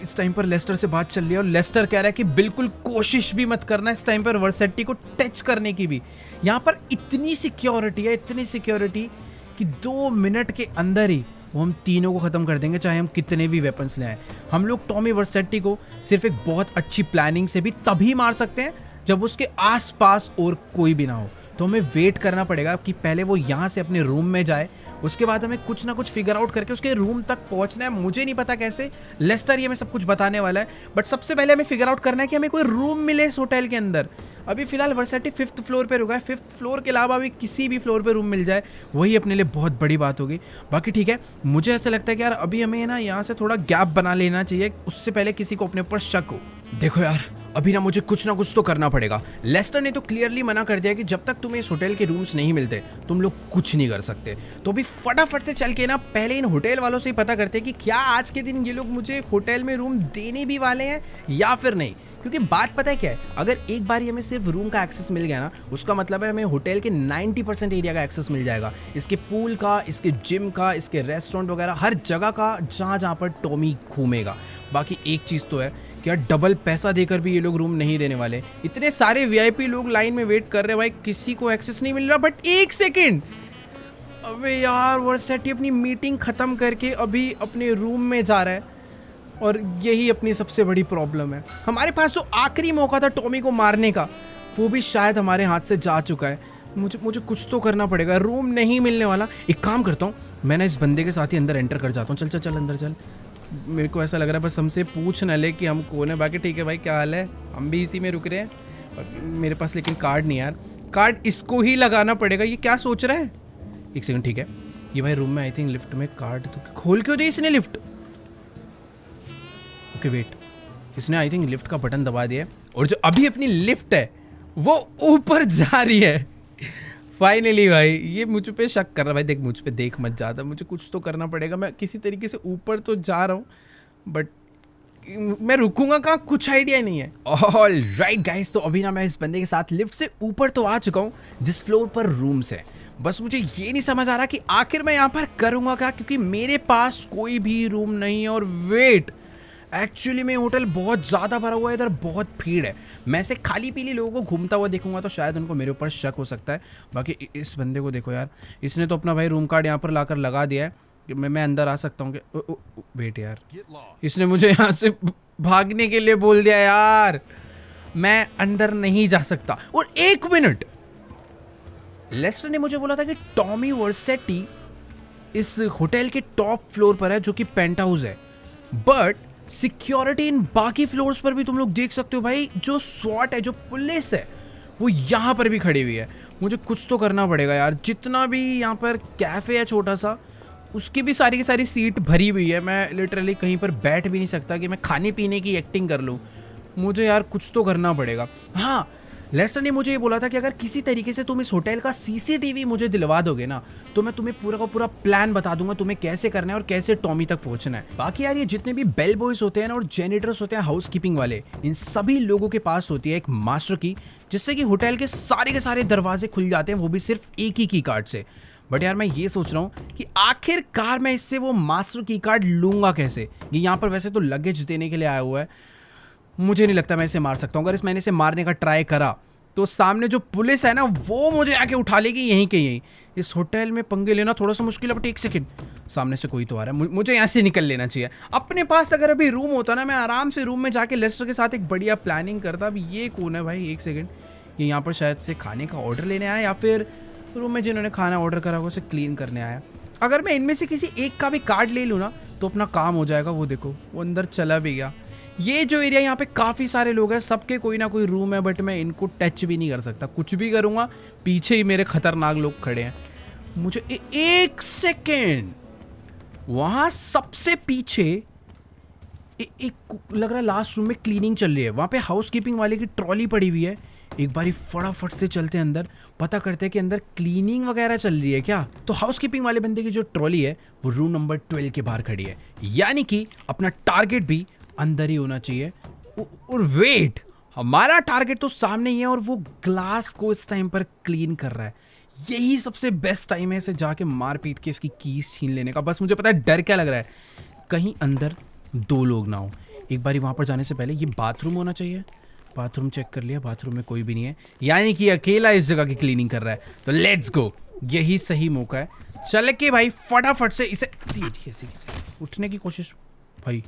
इस टाइम पर लेस्टर से बात चल रही है और लेस्टर कह रहा है कि बिल्कुल कोशिश भी मत करना इस टाइम पर वर्सेटी को टच करने की भी। यहाँ पर इतनी सिक्योरिटी है, इतनी सिक्योरिटी कि 2 मिनट के अंदर ही वो हम तीनों को ख़त्म कर देंगे, चाहे हम कितने भी वेपन्स ले आए। हम लोग टॉमी वर्सेटी को सिर्फ एक बहुत अच्छी प्लानिंग से भी तभी मार सकते हैं जब उसके आसपास और कोई भी ना हो। तो हमें वेट करना पड़ेगा कि पहले वो यहाँ से अपने रूम में जाए, उसके बाद हमें कुछ ना कुछ फिगर आउट करके उसके रूम तक पहुँचना है। मुझे नहीं पता कैसे, लेस्टर ये हमें सब कुछ बताने वाला है, बट सबसे पहले हमें फिगर आउट करना है कि हमें कोई रूम मिले इस होटल के अंदर। अभी फिलहाल वर्सेटी 5th फ्लोर पे रुका है, 5th फ्लोर के अलावा भी किसी भी फ्लोर पे रूम मिल जाए वही अपने लिए बहुत बड़ी बात होगी। बाकी ठीक है, मुझे ऐसा लगता है कि यार अभी हमें ना यहाँ से थोड़ा गैप बना लेना चाहिए, उससे पहले किसी को अपने ऊपर शक हो। देखो यार, अभी ना मुझे कुछ ना कुछ तो करना पड़ेगा। लेस्टर ने तो क्लियरली मना कर दिया कि जब तक तुम्हें इस होटल के रूम्स नहीं मिलते तुम लोग कुछ नहीं कर सकते। तो अभी फटाफट से चल के ना पहले इन होटल वालों से ही पता करते हैं कि क्या आज के दिन ये लोग मुझे होटल में रूम देने भी वाले हैं या फिर नहीं। क्योंकि बात पता है क्या है, अगर एक बार हमें सिर्फ रूम का एक्सेस मिल गया ना, उसका मतलब है हमें होटल के 90% एरिया का एक्सेस मिल जाएगा, इसके पूल का, इसके जिम का, इसके रेस्टोरेंट वगैरह हर जगह का, जहाँ पर टॉमी घूमेगा। बाकी एक चीज़ तो है कि यार डबल पैसा देकर भी ये लोग रूम नहीं देने वाले। इतने सारे वीआईपी लोग लाइन में वेट कर रहे हैं भाई, किसी को एक्सेस नहीं मिल रहा। बट एक सेकेंड, अबे यार वर्सेटी अपनी मीटिंग ख़त्म करके अभी अपने रूम में जा रहा है और यही अपनी सबसे बड़ी प्रॉब्लम है। हमारे पास जो आखिरी मौका था टॉमी को मारने का, वो भी शायद हमारे हाथ से जा चुका है। मुझे कुछ तो करना पड़ेगा, रूम नहीं मिलने वाला। एक काम करता हूँ, मैं ना इस बंदे के साथ ही अंदर एंटर कर जाता हूँ। चल चल चल अंदर चल। मेरे को ऐसा लग रहा है बस हमसे पूछ न ले कि हम कौन है। बाकी ठीक है भाई, क्या हाल है, हम भी इसी में रुक रहे हैं। मेरे पास लेकिन कार्ड नहीं यार, कार्ड इसको ही लगाना पड़ेगा। ये क्या सोच रहा है? एक सेकंड, ठीक है ये भाई रूम में आई थिंक लिफ्ट में कार्ड तो खोल क्यों दी इसने लिफ्ट? ओके वेट, इसने आई थिंक लिफ्ट का बटन दबा दिया है और जो अभी अपनी लिफ्ट है वो ऊपर जा रही है। फाइनली भाई ये मुझ पे शक कर रहा है। भाई देख, मुझ पे देख मत ज़्यादा, मुझे कुछ तो करना पड़ेगा। मैं किसी तरीके से ऊपर तो जा रहा हूँ बट मैं रुकूंगा कहाँ, कुछ आइडिया नहीं है। ऑल राइट गाइस, तो अभी ना मैं इस बंदे के साथ लिफ्ट से ऊपर तो आ चुका हूँ जिस फ्लोर पर रूम्स है। बस मुझे ये नहीं समझ आ रहा कि आखिर मैं यहाँ पर करूँगा क्या, क्योंकि मेरे पास कोई भी रूम नहीं है। और वेट, एक्चुअली में होटल बहुत ज़्यादा भरा हुआ है, इधर बहुत भीड़ है। मैं ऐसे खाली पीली लोगों को घूमता हुआ देखूंगा तो शायद उनको मेरे ऊपर शक हो सकता है। बाकी इस बंदे को देखो यार, इसने तो अपना भाई रूम कार्ड यहाँ पर लाकर लगा दिया है कि मैं अंदर आ सकता हूँ कि वेट यार, इसने मुझे यहाँ से भागने के लिए बोल दिया यार, मैं अंदर नहीं जा सकता। और एक मिनट, लेस्टर ने मुझे बोला था कि टॉमी वर्सेटी इस होटल के टॉप फ्लोर पर है जो कि पेंट हाउस है, बट सिक्योरिटी इन बाकी फ्लोर्स पर भी तुम लोग देख सकते हो भाई। जो स्वॉट है, जो पुलिस है, वो यहाँ पर भी खड़ी हुई है। मुझे कुछ तो करना पड़ेगा यार। जितना भी यहाँ पर कैफे है छोटा सा, उसकी भी सारी की सारी सीट भरी हुई है। मैं लिटरली कहीं पर बैठ भी नहीं सकता कि मैं खाने पीने की एक्टिंग कर लूँ। मुझे यार कुछ तो करना पड़ेगा। हाँ, लेस्टर ने मुझे ये बोला था कि अगर किसी तरीके से तुम इस होटल का सीसीटीवी मुझे दिलवा दोगे ना, तो मैं तुम्हें पूरा का पूरा प्लान बता दूंगा तुम्हें कैसे करना है और कैसे टॉमी तक पहुंचना है। बाकी यार ये जितने भी बेल बॉयज होते हैं ना और जेनिटर्स होते हैं, हाउस कीपिंग वाले, इन सभी लोगों के पास होती है एक मास्टर की, जिससे कि होटल के सारे दरवाजे खुल जाते हैं, वो भी सिर्फ एक ही की कार्ड से। बट यार मैं ये सोच रहा हूँ कि आखिरकार मैं इससे वो मास्टर की कार्ड लूंगा कैसे। ये यहाँ पर वैसे तो लगेज देने के लिए आया हुआ है, मुझे नहीं लगता मैं इसे मार सकता हूँ। अगर मैंने इसे मारने का ट्राई करा तो सामने जो पुलिस है ना, वो मुझे आके उठा लेगी यहीं के यहीं। इस होटल में पंगे लेना थोड़ा सा मुश्किल है। बट एक सेकंड, सामने से कोई तो आ रहा है, मुझे यहाँ से निकल लेना चाहिए। अपने पास अगर अभी रूम होता ना, मैं आराम से रूम में जाके लेस्टर के साथ एक बढ़िया प्लानिंग करता। अब ये कौन है भाई? एक सेकेंड, ये यहाँ पर शायद से खाने का ऑर्डर लेने आया या फिर रूम में जिन्होंने खाना ऑर्डर करा उसे क्लीन करने आया। अगर मैं इनमें से किसी एक का भी कार्ड ले लूँ ना तो अपना काम हो जाएगा। वो देखो, वो अंदर चला भी गया। ये जो एरिया, यहाँ पे काफ़ी सारे लोग हैं, सबके कोई ना कोई रूम है, बट मैं इनको टच भी नहीं कर सकता। कुछ भी करूँगा पीछे ही मेरे खतरनाक लोग खड़े हैं। मुझे एक सेकेंड, वहाँ सबसे पीछे एक लग रहा है लास्ट रूम में क्लीनिंग चल रही है। वहाँ पे हाउस कीपिंग वाले की ट्रॉली पड़ी हुई है। एक बारी फटाफट से चलते हैं अंदर, पता करते हैं कि अंदर क्लीनिंग वगैरह चल रही है क्या। तो हाउस कीपिंग वाले बंदे की जो ट्रॉली है वो रूम नंबर 12 के बाहर खड़ी है, यानी कि अपना टारगेट भी अंदर ही होना चाहिए। और वेट, हमारा टारगेट तो सामने ही है और वो ग्लास को इस टाइम पर क्लीन कर रहा है। यही सबसे बेस्ट टाइम है इसे जाके मार पीट के इसकी कीज छीन लेने का। बस मुझे पता है डर क्या लग रहा है, कहीं अंदर दो लोग ना हो। एक बारी वहां पर जाने से पहले ये बाथरूम होना चाहिए। बाथरूम चेक कर लिया, बाथरूम में कोई भी नहीं है, यानी कि अकेला इस जगह की क्लीनिंग कर रहा है। तो लेट्स गो, यही सही मौका है। चल के भाई फटाफट से इसे उठने की कोशिश। भाई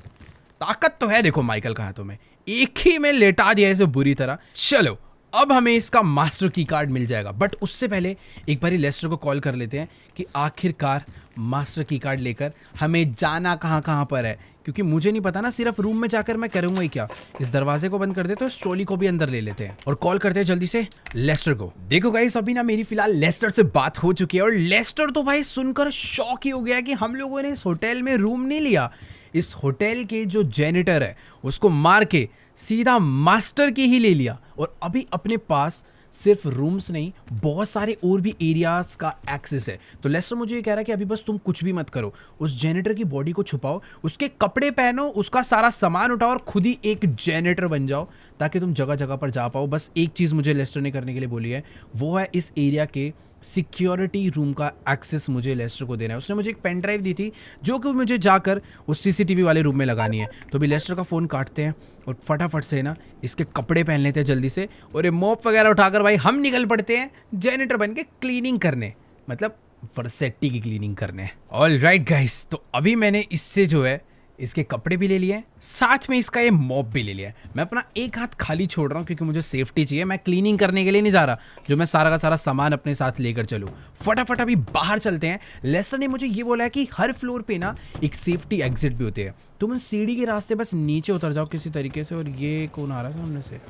ताकत तो है, देखो माइकल का हाथों में, एक ही में लेटा दिया इसे बुरी तरह। चलो अब हमें इसका मास्टर की कार्ड मिल जाएगा, बट उससे पहले एक बारी लेस्टर को कॉल कर लेते हैं कि आखिरकार मास्टर की कार्ड लेकर हमें जाना कहाँ पर है, क्योंकि मुझे नहीं पता ना, सिर्फ रूम में जाकर मैं करूंगा ही क्या। इस दरवाजे को बंद कर दे तो इस ट्रॉली को भी अंदर ले लेते हैं और कॉल करते हैं जल्दी से लेस्टर को। देखो गाइस, अभी ना मेरी फिलहाल लेस्टर से बात हो चुकी है और लेस्टर तो भाई सुनकर शॉक ही हो गया कि हम लोगों ने इस होटल में रूम नहीं लिया। इस होटल के जो जेनिटर है उसको मार के सीधा मास्टर की ही ले लिया और अभी अपने पास सिर्फ रूम्स नहीं, बहुत सारे और भी एरियाज का एक्सेस है। तो लेस्टर मुझे ये कह रहा है कि अभी बस तुम कुछ भी मत करो, उस जेनिटर की बॉडी को छुपाओ, उसके कपड़े पहनो, उसका सारा सामान उठाओ और खुद ही एक जेनिटर बन जाओ ताकि तुम जगह जगह पर जा पाओ। बस एक चीज़ मुझे लेस्टर ने करने के लिए बोली है, वो है इस एरिया के सिक्योरिटी रूम का एक्सेस मुझे लेस्टर को देना है। उसने मुझे एक पेन ड्राइव दी थी जो कि मुझे जाकर उस सीसीटीवी वाले रूम में लगानी है। तो अभी लेस्टर का फ़ोन काटते हैं और फटाफट से ना इसके कपड़े पहन लेते हैं जल्दी से, और ये मोप वगैरह उठाकर भाई हम निकल पड़ते हैं जेनिटर बन के क्लीनिंग करने, मतलब वर्सेटी की क्लीनिंग करने। ऑल राइट गाइस, तो अभी मैंने इससे जो है इसके कपड़े भी ले लिए, साथ में इसका ये मॉप भी ले लिया। मैं अपना एक हाथ खाली छोड़ रहा हूँ क्योंकि मुझे सेफ्टी चाहिए। मैं क्लीनिंग करने के लिए नहीं जा रहा जो मैं सारा का सारा सामान अपने साथ लेकर चलूँ। फटाफट अभी बाहर चलते हैं। लेस्टर ने मुझे ये बोला है कि हर फ्लोर पे ना एक सेफ्टी एग्जिट भी होती है। तुम सीढ़ी के रास्ते बस नीचे उतर जाओ किसी तरीके से। और ये कौन आ रहा है सामने से?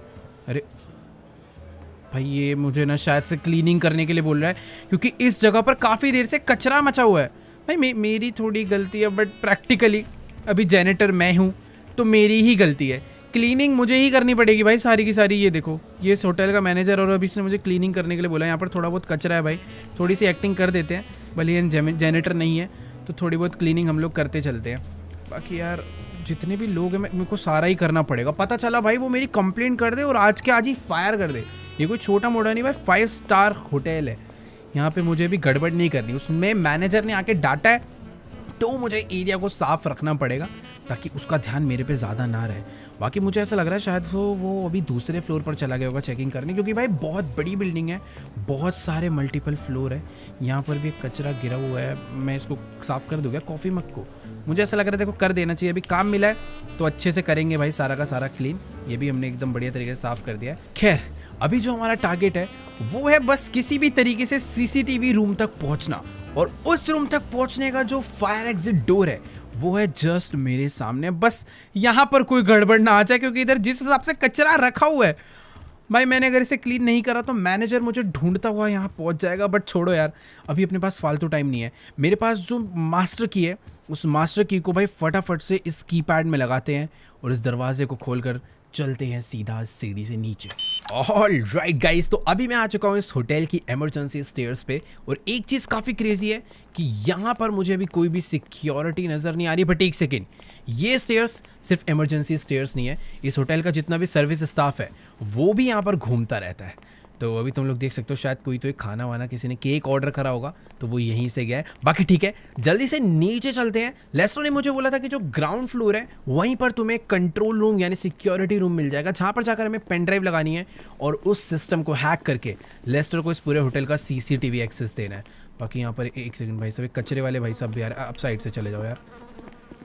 अरे भाई ये मुझे ना शायद से क्लीनिंग करने के लिए बोल रहा है क्योंकि इस जगह पर काफ़ी देर से कचरा मचा हुआ है। भाई मेरी थोड़ी गलती है, बट प्रैक्टिकली अभी जेनेटर मैं हूँ तो मेरी ही गलती है। क्लीनिंग मुझे ही करनी पड़ेगी भाई सारी की सारी। ये देखो, ये इस होटल का मैनेजर और अभी इसने मुझे क्लीनिंग करने के लिए बोला। यहाँ पर थोड़ा बहुत कचरा है भाई, थोड़ी सी एक्टिंग कर देते हैं। भले ये जेनेटर नहीं है तो थोड़ी बहुत क्लीनिंग हम लोग करते चलते हैं। बाकी यार जितने भी लोग हैं मेरे को सारा ही करना पड़ेगा। पता चला भाई वो मेरी कंप्लेंट कर दे और आज के आज ही फायर कर दे। ये कोई छोटा मोटा नहीं भाई, 5 स्टार होटल है। यहाँ पे मुझे भी गड़बड़ नहीं करनी। उसमें मैनेजर ने आके डांटा है तो मुझे एरिया को साफ रखना पड़ेगा ताकि उसका ध्यान मेरे पे ज़्यादा ना रहे। बाकी मुझे ऐसा लग रहा है शायद वो अभी दूसरे फ्लोर पर चला गया होगा चेकिंग करने, क्योंकि भाई बहुत बड़ी बिल्डिंग है, बहुत सारे मल्टीपल फ्लोर है। यहाँ पर भी एक कचरा गिरा हुआ है, मैं इसको साफ़ कर दूँगा कॉफ़ी मग को। मुझे ऐसा लग रहा है देखो कर देना चाहिए। अभी काम मिला है तो अच्छे से करेंगे भाई सारा का सारा क्लीन। ये भी हमने एकदम बढ़िया तरीके से साफ़ कर दिया है। खैर अभी जो हमारा टारगेट है वो है बस किसी भी तरीके से सीसीटीवी रूम तक पहुंचना, और उस रूम तक पहुंचने का जो फायर एग्जिट डोर है वो है जस्ट मेरे सामने। बस यहाँ पर कोई गड़बड़ ना आ जाए क्योंकि इधर जिस हिसाब से कचरा रखा हुआ है भाई, मैंने अगर इसे क्लीन नहीं करा तो मैनेजर मुझे ढूंढता हुआ यहाँ पहुँच जाएगा। बट छोड़ो यार, अभी अपने पास फालतू टाइम नहीं है। मेरे पास जो मास्टर की है उस मास्टर की को भाई फटाफट से इस कीपैड में लगाते हैं और इस दरवाजे को खोलकर चलते हैं सीधा सीढ़ी से नीचे। ऑल राइट गाइस, तो अभी मैं आ चुका हूँ इस होटल की इमरजेंसी स्टेयर्स पे, और एक चीज़ काफ़ी क्रेजी है कि यहाँ पर मुझे अभी कोई भी सिक्योरिटी नज़र नहीं आ रही। बट एक सेकेंड, ये स्टेयर्स सिर्फ इमरजेंसी स्टेयर्स नहीं है, इस होटल का जितना भी सर्विस स्टाफ है वो भी यहाँ पर घूमता रहता है। तो अभी तुम लोग देख सकते हो शायद कोई तो एक खाना वाना किसी ने केक ऑर्डर करा होगा तो वो यहीं से गया है। बाकी ठीक है, जल्दी से नीचे चलते हैं। लेस्टर ने मुझे बोला था कि जो ग्राउंड फ्लोर है वहीं पर तुम्हें कंट्रोल रूम यानी सिक्योरिटी रूम मिल जाएगा, जहाँ पर जाकर हमें पेन ड्राइव लगानी है और उस सिस्टम को हैक करके लेस्टर को इस पूरे होटल का सीसीटीवी एक्सेस देना है। बाकी यहाँ पर एक सेकंड भाई साहब, कचरे वाले भाई साहब यार आप साइड से चले जाओ यार।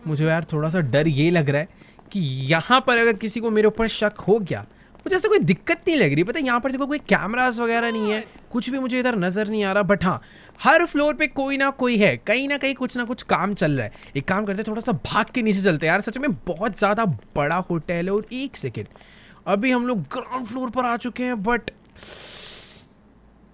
मुझे यार थोड़ा सा डर ये लग रहा है कि यहाँ पर अगर किसी को मेरे ऊपर शक हो गया, मुझे ऐसा कोई दिक्कत नहीं लग रही। पता है यहाँ पर देखो कोई कैमरास वगैरह नहीं है, कुछ भी मुझे इधर नज़र नहीं आ रहा। बट हाँ, हर फ्लोर पे कोई ना कोई है, कहीं ना कहीं कुछ ना कुछ काम चल रहा है। एक काम करते हैं, थोड़ा सा भाग के नीचे चलते हैं यार, सच में बहुत ज़्यादा बड़ा होटल है। और एक सेकेंड, अभी हम लोग ग्राउंड फ्लोर पर आ चुके हैं, बट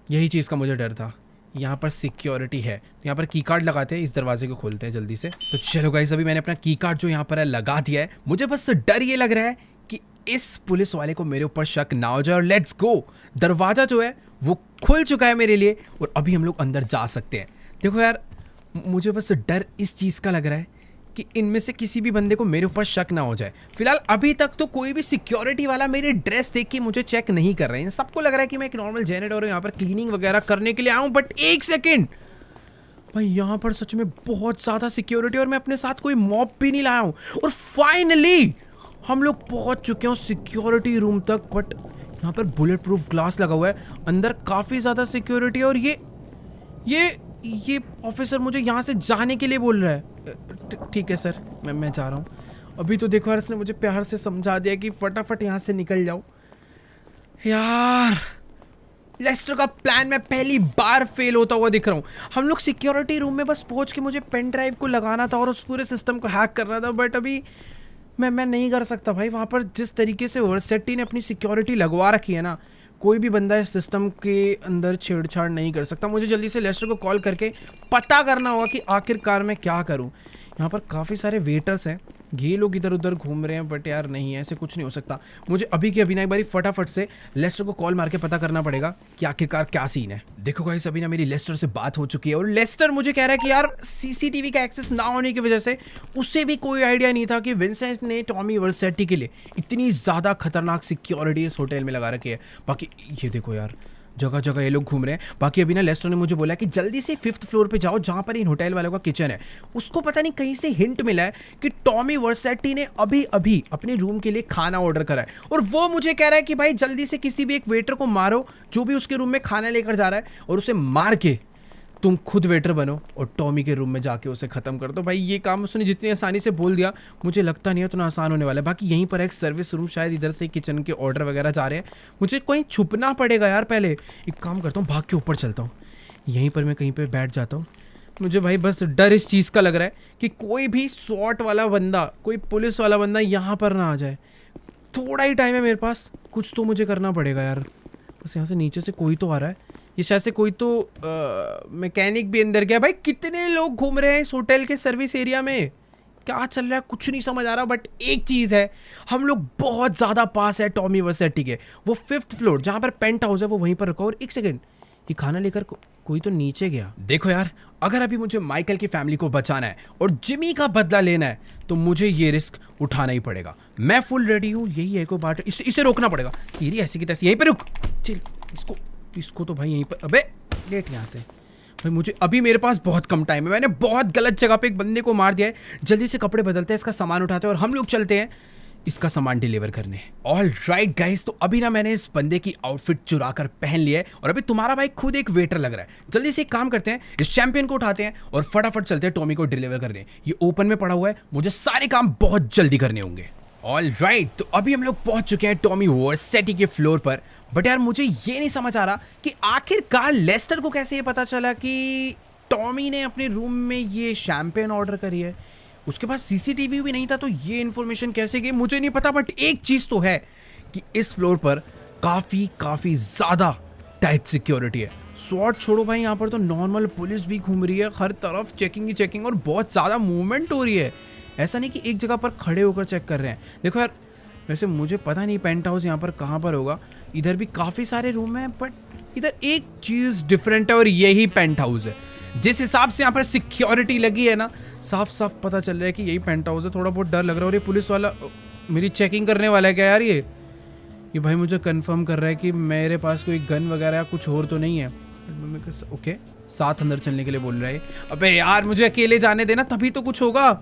यही चीज़ का मुझे डर था। यहाँ पर सिक्योरिटी है, यहाँ पर की कार्ड लगाते हैं, इस दरवाजे को खोलते हैं जल्दी से। तो चलो गाइस, अभी मैंने अपना की कार्ड जो यहाँ पर है लगा दिया है। मुझे बस डर ये लग रहा है कि इस पुलिस वाले को मेरे ऊपर शक ना हो जाए। और लेट्स गो, दरवाजा जो है वो खुल चुका है मेरे लिए और अभी हम लोग अंदर जा सकते हैं। देखो यार, मुझे बस डर इस चीज़ का लग रहा है कि इनमें से किसी भी बंदे को मेरे ऊपर शक ना हो जाए। फिलहाल अभी तक तो कोई भी सिक्योरिटी वाला मेरी ड्रेस देख के मुझे चेक नहीं कर रहे हैं। सबको लग रहा है कि मैं एक नॉर्मल जेनेटर और यहाँ पर क्लीनिंग वगैरह करने के लिए आऊँ। बट एक सेकेंड भाई, यहाँ पर सच में बहुत ज़्यादा सिक्योरिटी और मैं अपने साथ कोई मॉब भी नहीं लाया हूँ। और फाइनली हम लोग पहुँच चुके हैं सिक्योरिटी रूम तक। बट यहाँ पर बुलेट प्रूफ ग्लास लगा हुआ है, अंदर काफ़ी ज़्यादा सिक्योरिटी है। और ये ऑफिसर मुझे यहाँ से जाने के लिए बोल रहा है। ठीक है सर, मैं जा रहा हूँ। अभी तो देखो यार, इसने मुझे प्यार से समझा दिया कि फटाफट यहाँ से निकल जाओ। यार लेस्टर का प्लान मैं पहली बार फेल होता हुआ दिख रहा हूँ। हम लोग सिक्योरिटी रूम में बस पहुँच के मुझे पेन ड्राइव को लगाना था और उस पूरे सिस्टम को हैक करना था। बट अभी मैं नहीं कर सकता भाई। वहाँ पर जिस तरीके से वर्सेटी ने अपनी सिक्योरिटी लगवा रखी है ना, कोई भी बंदा इस सिस्टम के अंदर छेड़छाड़ नहीं कर सकता। मुझे जल्दी से लेस्टर को कॉल करके पता करना होगा कि आखिरकार मैं क्या करूं। यहाँ पर काफ़ी सारे वेटर्स हैं, ये लोग इधर उधर घूम रहे हैं। बट यार नहीं, ऐसे कुछ नहीं हो सकता। मुझे अभी के अभी ना एक बारी फटाफट से लेस्टर को कॉल मार के पता करना पड़ेगा कि आखिरकार क्या सीन है। देखो गाइस, अभी ना मेरी लेस्टर से बात हो चुकी है और लेस्टर मुझे कह रहा है कि यार सीसीटीवी का एक्सेस ना होने की वजह से उसे भी कोई आइडिया नहीं था कि विंसेंट ने टॉमी वर्सेटी के लिए इतनी ज़्यादा खतरनाक सिक्योरिटी इस होटल में लगा रखी है। बाकी ये देखो यार, जगह जगह ये लोग घूम रहे हैं। बाकी अभी ना लेस्टर ने मुझे बोला कि जल्दी से 5th फ्लोर पे जाओ जहाँ पर इन होटल वालों का किचन है। उसको पता नहीं कहीं से हिंट मिला है कि टॉमी वर्सेटी ने अभी अभी अपने रूम के लिए खाना ऑर्डर करा है और वो मुझे कह रहा है कि भाई जल्दी से किसी भी एक वेटर को मारो जो भी उसके रूम में खाना लेकर जा रहा है और उसे मार के तुम खुद वेटर बनो और टॉमी के रूम में जाके उसे ख़त्म कर दो। भाई ये काम उसने जितनी आसानी से बोल दिया, मुझे लगता नहीं है उतना आसान होने वाला है। बाकी यहीं पर एक सर्विस रूम, शायद इधर से किचन के ऑर्डर वगैरह जा रहे हैं। मुझे कहीं छुपना पड़ेगा यार। पहले एक काम करता हूँ, भाग के ऊपर चलता हूँ, यहीं पर मैं कहीं पर बैठ जाता हूँ। मुझे भाई बस डर इस चीज़ का लग रहा है कि कोई भी स्वॉट वाला बंदा, कोई पुलिस वाला बंदा यहाँ पर ना आ जाए। थोड़ा ही टाइम है मेरे पास, कुछ तो मुझे करना पड़ेगा यार। बस यहाँ से नीचे से कोई तो आ रहा है, ये शायद से कोई तो मैकेनिक भी अंदर गया। भाई कितने लोग घूम रहे हैं इस होटल के सर्विस एरिया में, क्या चल रहा है कुछ नहीं समझ आ रहा। बट एक चीज़ है, हम लोग बहुत ज़्यादा पास है टॉमी वर्सेटी के। वो 5th फ्लोर जहाँ पर पेंट हाउस है वो वहीं पर रखा। और एक सेकेंड, ये खाना लेकर कोई तो नीचे गया। देखो यार, अगर अभी मुझे माइकल की फैमिली को बचाना है और जिमी का बदला लेना है तो मुझे ये रिस्क उठाना ही पड़ेगा। मैं फुल रेडी हूँ। यही है को बात, इसे रोकना पड़ेगा। तेरी ऐसी की तैसी, यहीं पे रुक। चल इसको तो भाई यहीं पर, अबे लेट यहाँ से। भाई मुझे अभी, मेरे पास बहुत कम टाइम है, मैंने बहुत गलत जगह पे एक बंदे को मार दिया है। जल्दी से कपड़े बदलते हैं, इसका सामान उठाते हैं और हम लोग चलते हैं इसका सामान डिलीवर करने। ऑल राइट गाइस, तो अभी ना मैंने इस बंदे की आउटफिट चुरा कर पहन लिया है और अभी तुम्हारा भाई खुद एक वेटर लग रहा है। जल्दी से एक काम करते हैं, इस चैंपियन को उठाते हैं और फटाफट चलते हैं टॉमी को डिलीवर करने। ये ओपन में पड़ा हुआ है, मुझे सारे काम बहुत जल्दी करने होंगे। ऑल राइट, तो अभी हम लोग पहुंच चुके हैं टॉमी वर्सेटी के फ्लोर पर। बट यार मुझे ये नहीं समझ आ रहा कि आखिरकार लेस्टर को कैसे ये पता चला कि टॉमी ने अपने रूम में ये शैंपेन ऑर्डर करी है। उसके पास सीसीटीवी भी नहीं था, तो ये इन्फॉर्मेशन कैसे गई मुझे नहीं पता। बट एक चीज़ तो है कि इस फ्लोर पर काफ़ी ज़्यादा टाइट सिक्योरिटी है। स्वॉट छोड़ो भाई, यहाँ पर तो नॉर्मल पुलिस भी घूम रही है, हर तरफ चेकिंग ही चेकिंग और बहुत ज़्यादा मूवमेंट हो रही है। ऐसा नहीं कि एक जगह पर खड़े होकर चेक कर रहे हैं। देखो यार, वैसे मुझे पता नहीं पेंट हाउस यहाँ पर कहाँ पर होगा। इधर भी काफ़ी सारे रूम हैं, बट इधर एक चीज़ डिफरेंट है और यही पेंट हाउस है। जिस हिसाब से यहाँ पर सिक्योरिटी लगी है ना, साफ साफ पता चल रहा है कि यही पेंट हाउस है। थोड़ा बहुत डर लग रहा है। और ये पुलिस वाला मेरी चेकिंग करने वाला है क्या यार? ये भाई मुझे कंफर्म कर रहा है कि मेरे पास कोई गन वगैरह या कुछ और तो नहीं है। ओके, साथ अंदर चलने के लिए बोल रहा है। अबे यार मुझे अकेले जाने देना, तभी तो कुछ होगा।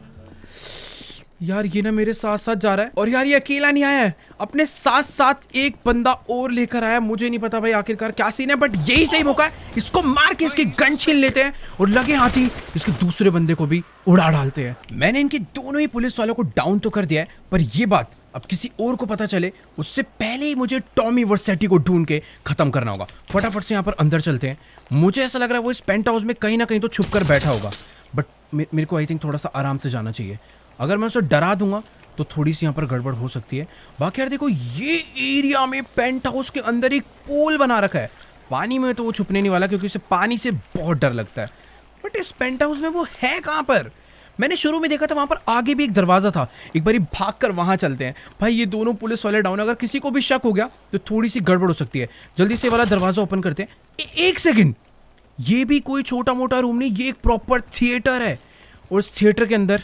यार ये ना मेरे साथ साथ जा रहा है और यार ये अकेला नहीं आया है, अपने साथ साथ एक बंदा और लेकर आया। मुझे नहीं पता भाई आखिरकार क्या सीन है, बट यही सही मौका है, इसको मार के इसकी गन छीन लेते हैं और लगे हाथ ही इसके दूसरे बंदे को भी उड़ा डालते हैं। मैंने इनके दोनों ही पुलिस वालों को डाउन तो कर दिया है, पर ये बात अब किसी और को पता चले उससे पहले ही मुझे टॉमी वर्सेटी को ढूंढ के खत्म करना होगा। फटाफट से यहाँ पर अंदर चलते हैं। मुझे ऐसा लग रहा है वो इस पेंट हाउस में कहीं ना कहीं तो छुप कर बैठा होगा, बट मेरे को आई थिंक थोड़ा सा आराम से जाना चाहिए। अगर मैं उसे डरा दूंगा तो थोड़ी सी यहाँ पर गड़बड़ हो सकती है। बाकी यार देखो, ये एरिया में पेंट हाउस के अंदर एक पूल बना रखा है। पानी में तो वो छुपने नहीं वाला क्योंकि उसे पानी से बहुत डर लगता है, बट इस पेंट हाउस में वो है कहाँ पर? मैंने शुरू में देखा था वहाँ पर आगे भी एक दरवाज़ा था। एक बारी भाग कर वहाँ चलते हैं। भाई ये दोनों पुलिस वाले डाउन, अगर किसी को भी शक हो गया तो थोड़ी सी गड़बड़ हो सकती है। जल्दी से वाला दरवाज़ा ओपन करते हैं। एक सेकेंड, ये भी कोई छोटा मोटा रूम नहीं, ये एक प्रॉपर थिएटर है और इस थिएटर के अंदर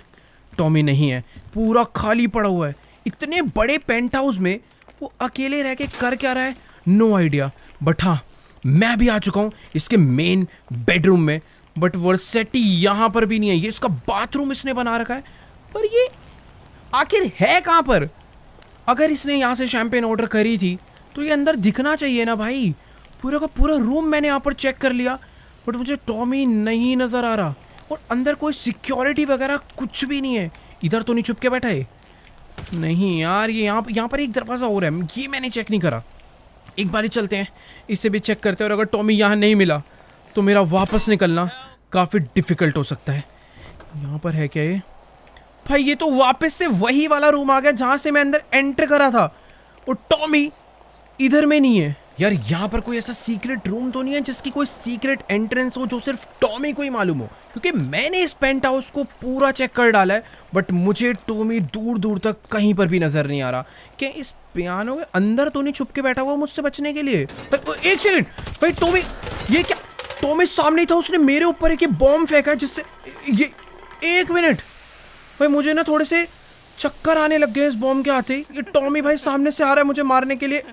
टॉमी नहीं है, पूरा खाली पड़ा हुआ है। इतने बड़े पेंट हाउस में वो अकेले रह के कर क्या रहा है, नो आइडिया। बट हाँ, मैं भी आ चुका हूँ इसके मेन बेडरूम में, बट वर्सेटी यहाँ पर भी नहीं है। ये इसका बाथरूम इसने बना रखा है, पर ये आखिर है कहाँ पर? अगर इसने यहाँ से शैंपेन ऑर्डर करी थी तो ये अंदर दिखना चाहिए ना भाई। पूरा का पूरा रूम मैंने यहाँ पर चेक कर लिया, बट मुझे टॉमी नहीं नज़र आ रहा और अंदर कोई सिक्योरिटी वगैरह कुछ भी नहीं है। इधर तो नहीं छुप के बैठा है? नहीं यार, ये यहाँ पर एक दरवाज़ा और है, ये मैंने चेक नहीं करा। एक बारी चलते हैं, इसे भी चेक करते हैं, और अगर टॉमी यहाँ नहीं मिला तो मेरा वापस निकलना काफ़ी डिफ़िकल्ट हो सकता है। यहाँ पर है क्या ये? भाई ये तो वापस से वही वाला रूम आ गया जहाँ से मैं अंदर एंटर करा था और टॉमी इधर में नहीं है। यार यहाँ पर कोई ऐसा सीक्रेट रूम तो नहीं है जिसकी कोई सीक्रेट एंट्रेंस हो जो सिर्फ टॉमी को ही मालूम हो? क्योंकि मैंने इस पेंट हाउस को पूरा चेक कर डाला है, बट मुझे टॉमी दूर दूर तक कहीं पर भी नजर नहीं आ रहा। क्या इस पियानो के अंदर तो नहीं छुप के बैठा हुआ मुझसे बचने के लिए? एक सेकेंड भाई, टॉमी ये क्या? टॉमी सामने था, उसने मेरे ऊपर एक बॉम्ब फेंका जिससे ये, एक मिनट भाई, मुझे ना थोड़े से चक्कर आने लग गए इस बॉम्ब के आते ही। ये टॉमी भाई सामने से आ रहा है मुझे मारने के लिए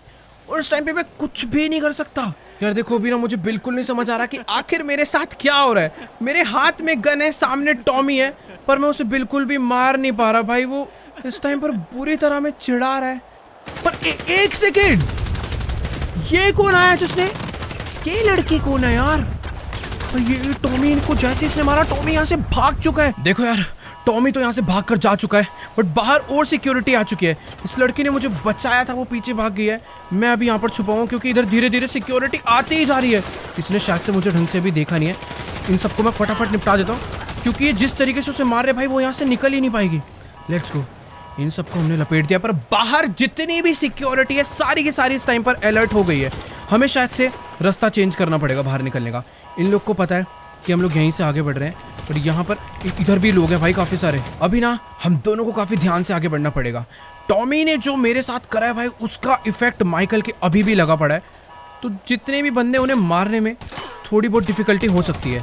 और इस टाइम पे मैं कुछ भी नहीं कर सकता। यार देखो अभी ना मुझे बिल्कुल नहीं समझ आ रहा कि आखिर मेरे साथ क्या हो रहा है। मेरे हाथ में गन है, सामने टॉमी है, पर मैं उसे बिल्कुल भी मार नहीं पा रहा। भाई वो इस टाइम पर बुरी तरह में चिढ़ा रहा है। पर एक सेकेंड, ये कौन आया जिसने? ये लड़की कौन है यार? ये टॉमी इनको जैसे इसने मारा, टॉमी यहाँ से भाग चुका है। देखो यार, टॉमी तो यहाँ से भाग कर जा चुका है, बट बाहर और सिक्योरिटी आ चुकी है। इस लड़की ने मुझे बचाया था, वो पीछे भाग गई है। मैं अभी यहाँ पर छुपा हूँ क्योंकि इधर धीरे धीरे सिक्योरिटी आती ही जा रही है। इसने शायद से मुझे ढंग से भी देखा नहीं है। इन सबको मैं फटाफट निपटा देता हूँ, क्योंकि ये जिस तरीके से उसे मार रहे भाई, वो यहाँ से निकल ही नहीं पाएगी। Let's go. इन सबको हमने लपेट दिया, पर बाहर जितनी भी सिक्योरिटी है सारी की सारी इस टाइम पर अलर्ट हो गई है। हमें शायद से रास्ता चेंज करना पड़ेगा बाहर निकलने का। इन लोग को पता है कि हम लोग यहीं से आगे बढ़ रहे हैं, पर यहाँ पर इधर भी लोग हैं भाई काफ़ी सारे। अभी ना हम दोनों को काफ़ी ध्यान से आगे बढ़ना पड़ेगा। टॉमी ने जो मेरे साथ करा है भाई, उसका इफेक्ट माइकल के अभी भी लगा पड़ा है। तो जितने भी बंदे, उन्हें मारने में थोड़ी बहुत डिफिकल्टी हो सकती है।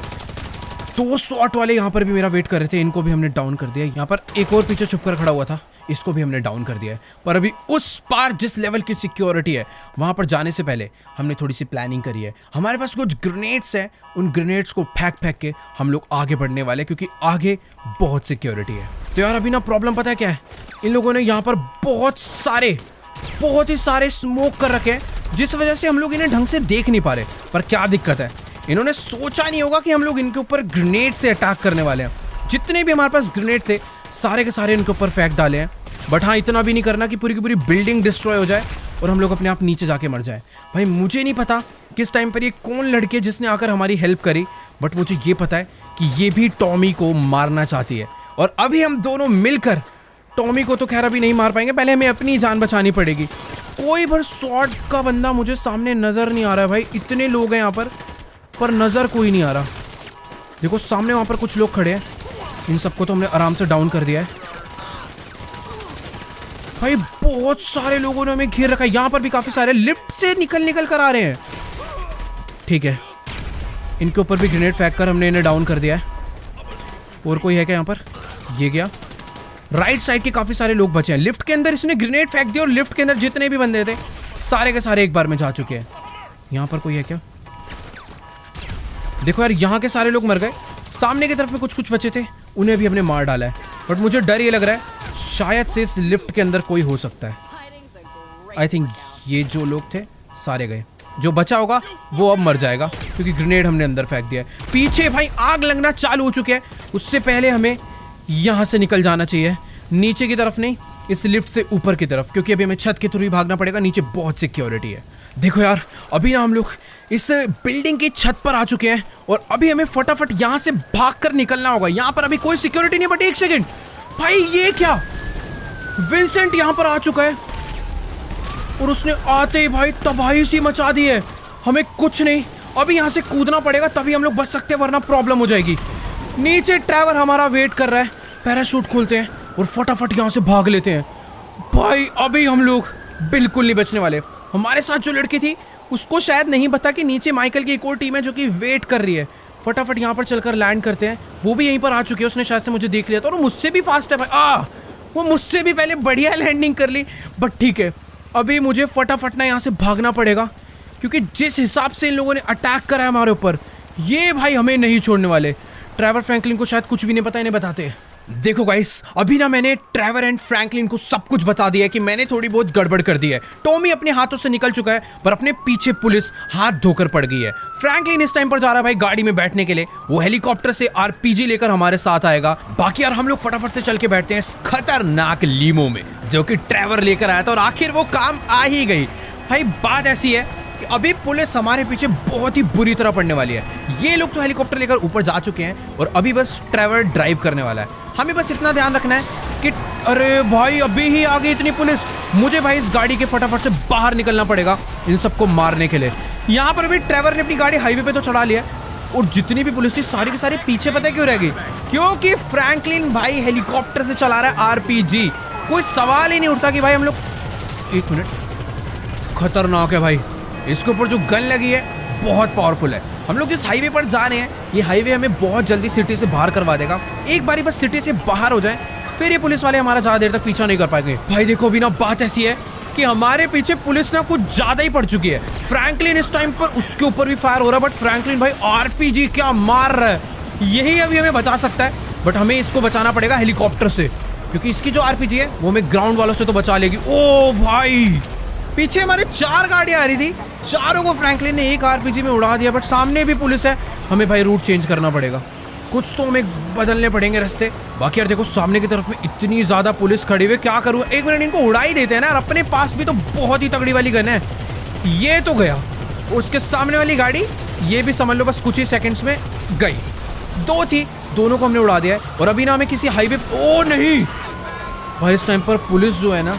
2 शॉट वाले यहाँ पर भी मेरा वेट कर रहे थे, इनको भी हमने डाउन कर दिया। यहाँ पर एक और पीछे छुप कर खड़ा हुआ था, इसको भी हमने डाउन कर दिया है। पर अभी उस पार जिस लेवल की सिक्योरिटी है, वहां पर जाने से पहले हमने थोड़ी सी प्लानिंग करी है। हमारे पास कुछ ग्रेनेड्स हैं, उन ग्रेनेड्स को फेंक के हम लोग आगे बढ़ने वाले, क्योंकि आगे बहुत सिक्योरिटी है। तो यार अभी ना प्रॉब्लम पता है क्या है, इन लोगों ने यहाँ पर बहुत ही सारे स्मोक कर रखे हैं, जिस वजह से हम लोग इन्हें ढंग से देख नहीं पा रहे। पर क्या दिक्कत है, इन्होंने सोचा नहीं होगा कि हम लोग इनके ऊपर ग्रेनेड से अटैक करने वाले हैं। जितने भी हमारे पास ग्रेनेड थे सारे के सारे इनके ऊपर फेंक डाले हैं। बट हाँ, इतना भी नहीं करना कि पूरी की पूरी बिल्डिंग डिस्ट्रॉय हो जाए और हम लोग अपने आप नीचे जाके मर जाए। भाई मुझे नहीं पता किस टाइम पर ये कौन लड़की है जिसने आकर हमारी हेल्प करी, बट मुझे ये पता है कि ये भी टॉमी को मारना चाहती है। और अभी हम दोनों मिलकर टॉमी को तो खैर अभी नहीं मार पाएंगे, पहले हमें अपनी जान बचानी पड़ेगी। कोई भर स्वॉर्ड का बंदा मुझे सामने नजर नहीं आ रहा है भाई, इतने लोग हैं यहाँ पर नजर कोई नहीं आ रहा। देखो सामने वहाँ पर कुछ लोग खड़े हैं, इन सबको तो हमने आराम से डाउन कर दिया है। भाई बहुत सारे लोगों ने हमें घेर रखा है, यहाँ पर भी काफी सारे लिफ्ट से निकल कर आ रहे हैं। ठीक है, इनके ऊपर भी ग्रेनेड फेंक कर हमने इन्हें डाउन कर दिया है। और कोई है क्या यहाँ पर? ये गया। राइट साइड के काफी सारे लोग बचे हैं। लिफ्ट के अंदर इसने ग्रेनेड फेंक दिया और लिफ्ट के अंदर जितने भी बंदे थे सारे के सारे एक बार में जा चुके हैं। यहाँ पर कोई है क्या? देखो यार, यहाँ के सारे लोग मर गए। सामने की तरफ में कुछ बचे थे, उन्हें भी हमने मार डाला है। बट मुझे डर ये लग रहा है शायद से इस लिफ्ट के अंदर कोई हो सकता है। आई थिंक ये जो लोग थे सारे गए, जो बचा होगा वो अब मर जाएगा, क्योंकि ग्रेनेड हमने अंदर फेंक दिया है। पीछे भाई आग लगना चालू हो चुके हैं, उससे पहले हमें यहाँ से निकल जाना चाहिए, नीचे की तरफ नहीं, इस लिफ्ट से ऊपर की तरफ, क्योंकि अभी हमें छत के थ्रू ही भागना पड़ेगा। नीचे बहुत सिक्योरिटी है। देखो यार, अभी ना हम लोग इस बिल्डिंग की छत पर आ चुके हैं और अभी हमें फटाफट यहाँ से भागकर निकलना होगा। यहाँ पर अभी कोई सिक्योरिटी नहीं, बट एक सेकंड भाई, ये क्या? विंसेंट यहाँ पर आ चुका है और उसने आते ही भाई तबाही सी मचा दी है। हमें कुछ नहीं, अभी यहाँ से कूदना पड़ेगा तभी हम लोग बच सकते हैं, वरना प्रॉब्लम हो जाएगी। नीचे ट्रैवर हमारा वेट कर रहा है, पैराशूट खोलते हैं और फटाफट यहाँ से भाग लेते हैं। भाई अभी हम लोग बिल्कुल नहीं बचने वाले। हमारे साथ जो लड़की थी उसको शायद नहीं पता कि नीचे माइकल की एक और टीम है जो कि वेट कर रही है। फटाफट यहाँ पर चलकर लैंड करते हैं। वो भी यहीं पर आ चुकी है, उसने शायद से मुझे देख लिया था और मुझसे भी फास्ट है भाई। वो मुझसे भी पहले बढ़िया लैंडिंग कर ली। बट ठीक है, अभी मुझे फटाफट ना यहाँ से भागना पड़ेगा, क्योंकि जिस हिसाब से इन लोगों ने अटैक करा है हमारे ऊपर, ये भाई हमें नहीं छोड़ने वाले। ट्रेवर फ्रैंकलिन को शायद कुछ भी नहीं पता, इन्हें बताते हैं। देखो गाइस, अभी ना मैंने ट्रेवर एंड फ्रैंकलिन को सब कुछ बता दिया है कि मैंने थोड़ी बहुत गड़बड़ कर दी है। टॉमी अपने हाथों से निकल चुका है, पर अपने पीछे पुलिस हाथ धोकर पड़ गई है। फ्रैंकलिन इस टाइम पर जा रहा है भाई गाड़ी में बैठने के लिए, वो हेलीकॉप्टर से आरपीजी लेकर हमारे साथ आएगा। बाकी यार हम लोग फटाफट से चल के बैठते हैं इस खतरनाक लीमो में, जो कि ट्रेवर लेकर आया था और आखिर वो काम आ ही गई। भाई बात ऐसी है कि अभी पुलिस हमारे पीछे बहुत ही बुरी तरह पड़ने वाली है। ये लोग तो हेलीकॉप्टर लेकर ऊपर जा चुके हैं और अभी बस ट्रेवर ड्राइव करने वाला है। हमें बस इतना ध्यान रखना है कि अरे भाई अभी ही आ गई इतनी पुलिस। मुझे भाई इस गाड़ी के फटाफट से बाहर निकलना पड़ेगा इन सबको मारने के लिए। यहाँ पर भी ट्रेवर ने अपनी गाड़ी हाईवे पे तो चढ़ा लिया और जितनी भी पुलिस थी सारी की सारी पीछे। पता है क्यों रहेगी? क्योंकि फ्रैंकलिन भाई हेलीकॉप्टर से चला रहा है आरपीजी। कोई सवाल ही नहीं उठता कि भाई हम लोग, एक मिनट, खतरनाक है भाई। इसके ऊपर जो गन लगी है बहुत पावरफुल है। हम लोग इस हाईवे पर जा रहे हैं, ये हाईवे हमें बहुत जल्दी सिटी से बाहर करवा देगा। एक बारी बस सिटी से बाहर हो जाए, फिर ये पुलिस वाले हमारा ज्यादा देर तक पीछा नहीं कर पाएंगे। भाई देखो अभी ना बात ऐसी है कि हमारे पीछे पुलिस ना कुछ ज्यादा ही पड़ चुकी है। फ्रैंकलिन इस टाइम पर उसके ऊपर भी फायर हो रहा है, बट फ्रैंकलिन भाई आरपीजी क्या मार रहा है। यही अभी हमें बचा सकता है, बट हमें इसको बचाना पड़ेगा हेलीकॉप्टर से, क्योंकि इसकी जो आरपीजी है वो हमें ग्राउंड वालों से तो बचा लेगी। ओ भाई पीछे हमारे 4 गाड़ियां आ रही थी, चारों को फ्रैंकलिन ने एक आरपीजी में उड़ा दिया। बट सामने भी पुलिस है, हमें भाई रूट चेंज करना पड़ेगा, कुछ तो हमें बदलने पड़ेंगे रास्ते। बाकी यार देखो सामने की तरफ में इतनी ज्यादा पुलिस खड़ी हुई, क्या करूँ, एक मिनट इनको उड़ा ही देते हैं ना यार, अपने पास भी तो बहुत ही तगड़ी वाली गन है। ये तो गया, उसके सामने वाली गाड़ी ये भी समझ लो बस कुछ ही सेकंड्स में गई। 2 थी, दोनों को हमने उड़ा दिया है। और अभी ना हमें किसी हाईवे, ओ नहीं भाई इस टाइम पर पुलिस जो है ना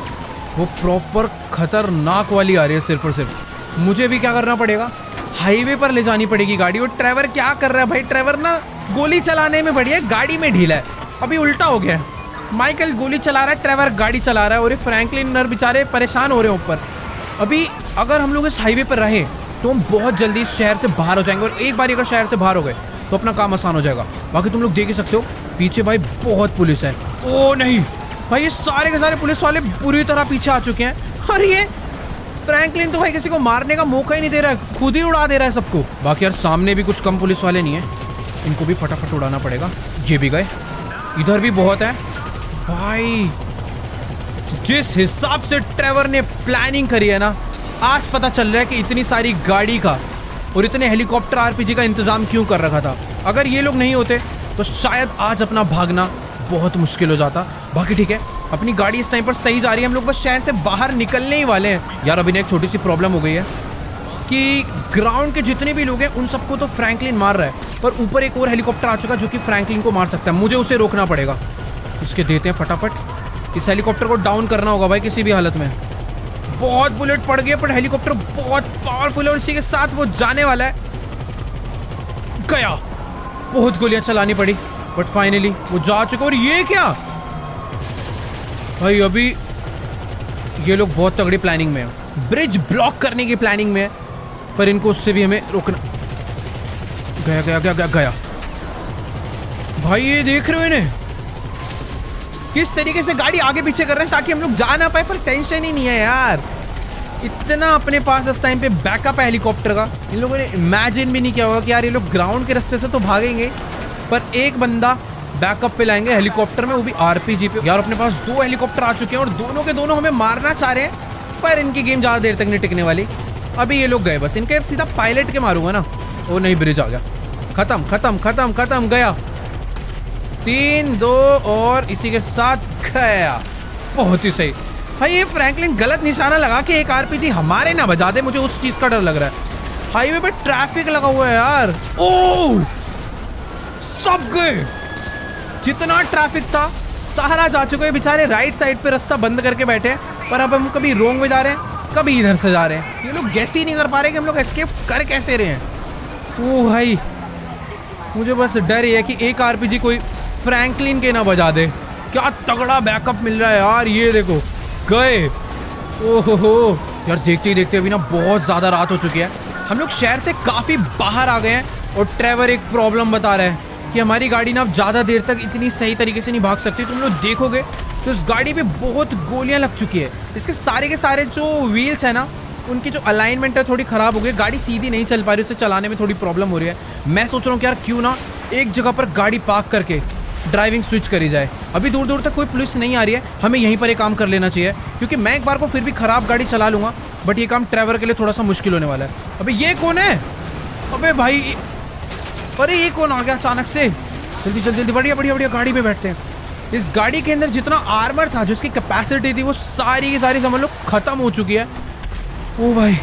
वो प्रॉपर खतरनाक वाली आ रही है। सिर्फ और सिर्फ मुझे भी क्या करना पड़ेगा, हाईवे पर ले जानी पड़ेगी गाड़ी। और ट्रेवर क्या कर रहा है भाई, ट्रेवर ना गोली चलाने में बढ़िया है, गाड़ी में ढीला है। अभी उल्टा हो गया है, माइकल गोली चला रहा है, ट्रेवर गाड़ी चला रहा है। और ये फ्रैंकलिन नर बेचारे परेशान हो रहे हैं ऊपर। अभी अगर हम लोग इस हाईवे पर रहे तो हम बहुत जल्दी इस शहर से बाहर हो जाएंगे। और एक बार अगर शहर से बाहर हो गए तो अपना काम आसान हो जाएगा। बाकी तुम लोग देख ही सकते हो पीछे भाई बहुत पुलिस है। ओ नहीं भाई, ये सारे के सारे पुलिस वाले बुरी तरह पीछे आ चुके हैं। और ये फ्रैंकलिन तो भाई किसी को मारने का मौका ही नहीं दे रहा है, खुद ही उड़ा दे रहा है सबको। बाकी यार सामने भी कुछ कम पुलिस वाले नहीं है, इनको भी फटाफट उड़ाना पड़ेगा। ये भी गए, इधर भी बहुत है भाई। जिस हिसाब से ट्रेवर ने प्लानिंग करी है ना, आज पता चल रहा है कि इतनी सारी गाड़ी का और इतने हेलीकॉप्टर आरपीजी का इंतजाम क्यों कर रखा था। अगर ये लोग नहीं होते तो शायद आज अपना भागना बहुत मुश्किल हो जाता। बाकी ठीक है, अपनी गाड़ी इस टाइम पर सही जा रही है, हम लोग बस शहर से बाहर निकलने ही वाले हैं। यार अभी एक छोटी सी प्रॉब्लम हो गई है कि ग्राउंड के जितने भी लोग हैं उन सबको तो फ्रैंकलिन मार रहा है, पर ऊपर एक और हेलीकॉप्टर आ चुका है जो कि फ्रैंकलिन को मार सकता है। मुझे उसे रोकना पड़ेगा, उसके देते हैं फटाफट। इस हेलीकॉप्टर को डाउन करना होगा भाई किसी भी हालत में। बहुत बुलेट पड़ गए, पर हेलीकॉप्टर बहुत पावरफुल है और इसी के साथ वो जाने वाला है। गया, बहुत गोलियां चलानी पड़ी बट फाइनली वो जा चुका। और ये क्या भाई, अभी ये लोग बहुत तगड़ी प्लानिंग में है, ब्रिज ब्लॉक करने की प्लानिंग में है, पर इनको उससे भी हमें रोकना। गया गया गया गया गया भाई, ये देख रहे हो इन्हें किस तरीके से गाड़ी आगे पीछे कर रहे हैं ताकि हम लोग जा ना पाए। पर टेंशन ही नहीं है यार, इतना अपने पास इस टाइम पे बैकअप है हेलीकॉप्टर का। इन लोगों ने इमेजिन भी नहीं किया होगा कि यार ये लोग ग्राउंड के रास्ते से तो भागेंगे, पर एक बंदा बैकअप पे लाएंगे हेलीकॉप्टर में, वो भी आरपीजी पे। यार अपने पास 2 हेलीकॉप्टर आ चुके हैं और दोनों के दोनों हमें मारना चाह रहे हैं, पर इनकी गेम ज़्यादा देर तक नहीं टिकने वाली। अभी ये लोग गए, बस इनके सीधा पायलट के मारूंगा ना। ओ नहीं, ब्रिज आ गया, खत्म खत्म खत्म खत्म, गया। 3 2 और इसी के साथ गया। बहुत ही सही भाई, ये फ्रैंकलिन गलत निशाना लगा के एक आरपीजी हमारे ना बजा दे, मुझे उस चीज का डर लग रहा है। हाईवे पे ट्रैफिक लगा हुआ है यार। ओ सब गए, जितना ट्रैफिक था सारा जा चुका है। बेचारे राइट साइड पे रास्ता बंद करके बैठे हैं, पर अब हम कभी रोंग में जा रहे हैं, कभी इधर से जा रहे हैं। ये लोग गैस ही नहीं कर पा रहे कि हम लोग एस्केप कर कैसे रहे हैं। ओ भाई, मुझे बस डर ये है कि एक आरपीजी कोई फ्रैंकलिन के ना बजा दे। क्या तगड़ा बैकअप मिल रहा है यार, ये देखो गए। ओहो यार, देखते ही देखते अभी ना बहुत ज़्यादा रात हो चुकी है, हम लोग शहर से काफ़ी बाहर आ गए हैं। और ट्रेवर एक प्रॉब्लम बता रहा है कि हमारी गाड़ी ना अब ज़्यादा देर तक इतनी सही तरीके से नहीं भाग सकती। तुम लोग देखोगे तो इस गाड़ी पे बहुत गोलियां लग चुकी है। इसके सारे के सारे जो व्हील्स है ना, उनकी जो अलाइनमेंट है थोड़ी ख़राब हो गई, गाड़ी सीधी नहीं चल पा रही, उसे चलाने में थोड़ी प्रॉब्लम हो रही है। मैं सोच रहा हूँ कि यार क्यों ना एक जगह पर गाड़ी पार्क करके ड्राइविंग स्विच करी जाए। अभी दूर दूर तक कोई पुलिस नहीं आ रही है, हमें यहीं पर एक काम कर लेना चाहिए, क्योंकि मैं एक बार को फिर भी ख़राब गाड़ी चला लूँगा, बट ये काम ट्रेवर के लिए थोड़ा सा मुश्किल होने वाला है। अबे ये कौन है? अबे भाई, अरे ये कौन आ गया अचानक से? जल्दी जल्दी जल्दी, बढ़िया बढ़िया बढ़िया, गाड़ी में बैठते हैं। इस गाड़ी के अंदर जितना आर्मर था, जो इसकी कैपेसिटी थी, वो सारी की सारी समझ लो ख़त्म हो चुकी है। ओ भाई,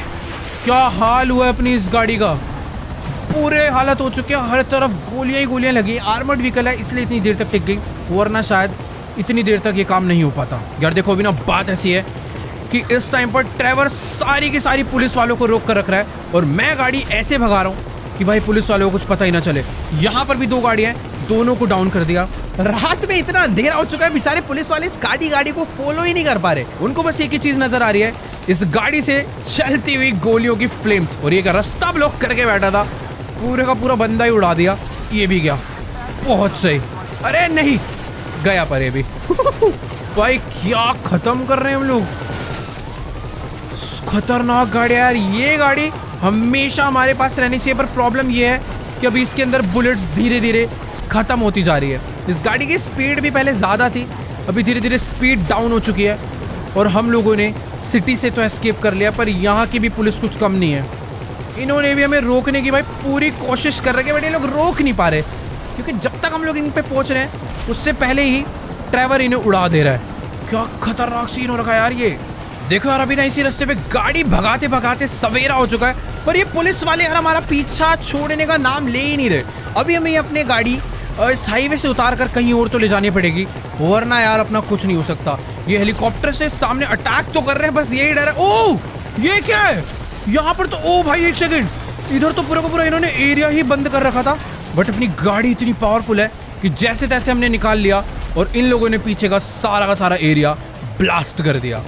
क्या हाल हुआ है अपनी इस गाड़ी का, पूरे हालत हो चुके हैं, हर तरफ गोलियां ही गोलियां लगी। आर्मर्ड व्हीकल है इसलिए इतनी देर तक टिक गई, वरना शायद इतनी देर तक ये काम नहीं हो पाता। यार देखो अभी ना बात ऐसी है कि इस टाइम पर ट्रेवर सारी की सारी पुलिस वालों को रोक कर रख रहा है, और मैं गाड़ी ऐसे भगा रहा हूँ कि भाई पुलिस वालों को कुछ पता ही ना चले। यहाँ पर भी 2 गाड़ियाँ हैं, दोनों को डाउन कर दिया। रात में इतना अंधेरा हो चुका है, बेचारे पुलिस वाले इस गाड़ी को फॉलो ही नहीं कर पा रहे। उनको बस एक ही चीज नजर आ रही है, इस गाड़ी से चलती हुई गोलियों की फ्लेम्स। और ये का रास्ता ब्लॉक करके बैठा था, पूरे का पूरा बंदा ही उड़ा दिया। ये भी गया, बहुत सही। अरे नहीं गया, पर ये भी भाई क्या खत्म कर रहे हैं हम लोग। खतरनाक गाड़ी यार, ये गाड़ी हमेशा हमारे पास रहनी चाहिए, पर प्रॉब्लम ये है कि अभी इसके अंदर बुलेट्स धीरे धीरे खत्म होती जा रही है। इस गाड़ी की स्पीड भी पहले ज़्यादा थी, अभी धीरे धीरे स्पीड डाउन हो चुकी है। और हम लोगों ने सिटी से तो एस्केप कर लिया, पर यहाँ की भी पुलिस कुछ कम नहीं है। इन्होंने भी हमें रोकने की भाई पूरी कोशिश कर रहे हैं, बट ये लोग रोक नहीं पा रहे, क्योंकि जब तक हम लोग इन पे पहुँच रहे हैं उससे पहले ही ट्रेवर इन्हें उड़ा दे रहा है। क्या खतरनाक सीन हो रखा है यार ये। देखो यार, अभी ना इसी रास्ते पे गाड़ी भगाते भगाते सवेरा हो चुका है, पर ये पुलिस वाले यार हमारा पीछा छोड़ने का नाम ले ही नहीं रहे। अभी हमें अपने गाड़ी इस हाईवे से उतार कर कहीं और तो ले जानी पड़ेगी, वरना यार अपना कुछ नहीं हो सकता। ये हेलीकॉप्टर से सामने अटैक तो कर रहे हैं, बस यही डर है। ओह, ये क्या है यहाँ पर? तो ओ भाई एक सेकंड, इधर तो पूरा का पूरा इन्होंने एरिया ही बंद कर रखा था, बट अपनी गाड़ी इतनी पावरफुल है कि जैसे तैसे हमने निकाल लिया और इन लोगों ने पीछे का सारा एरिया ब्लास्ट कर दिया।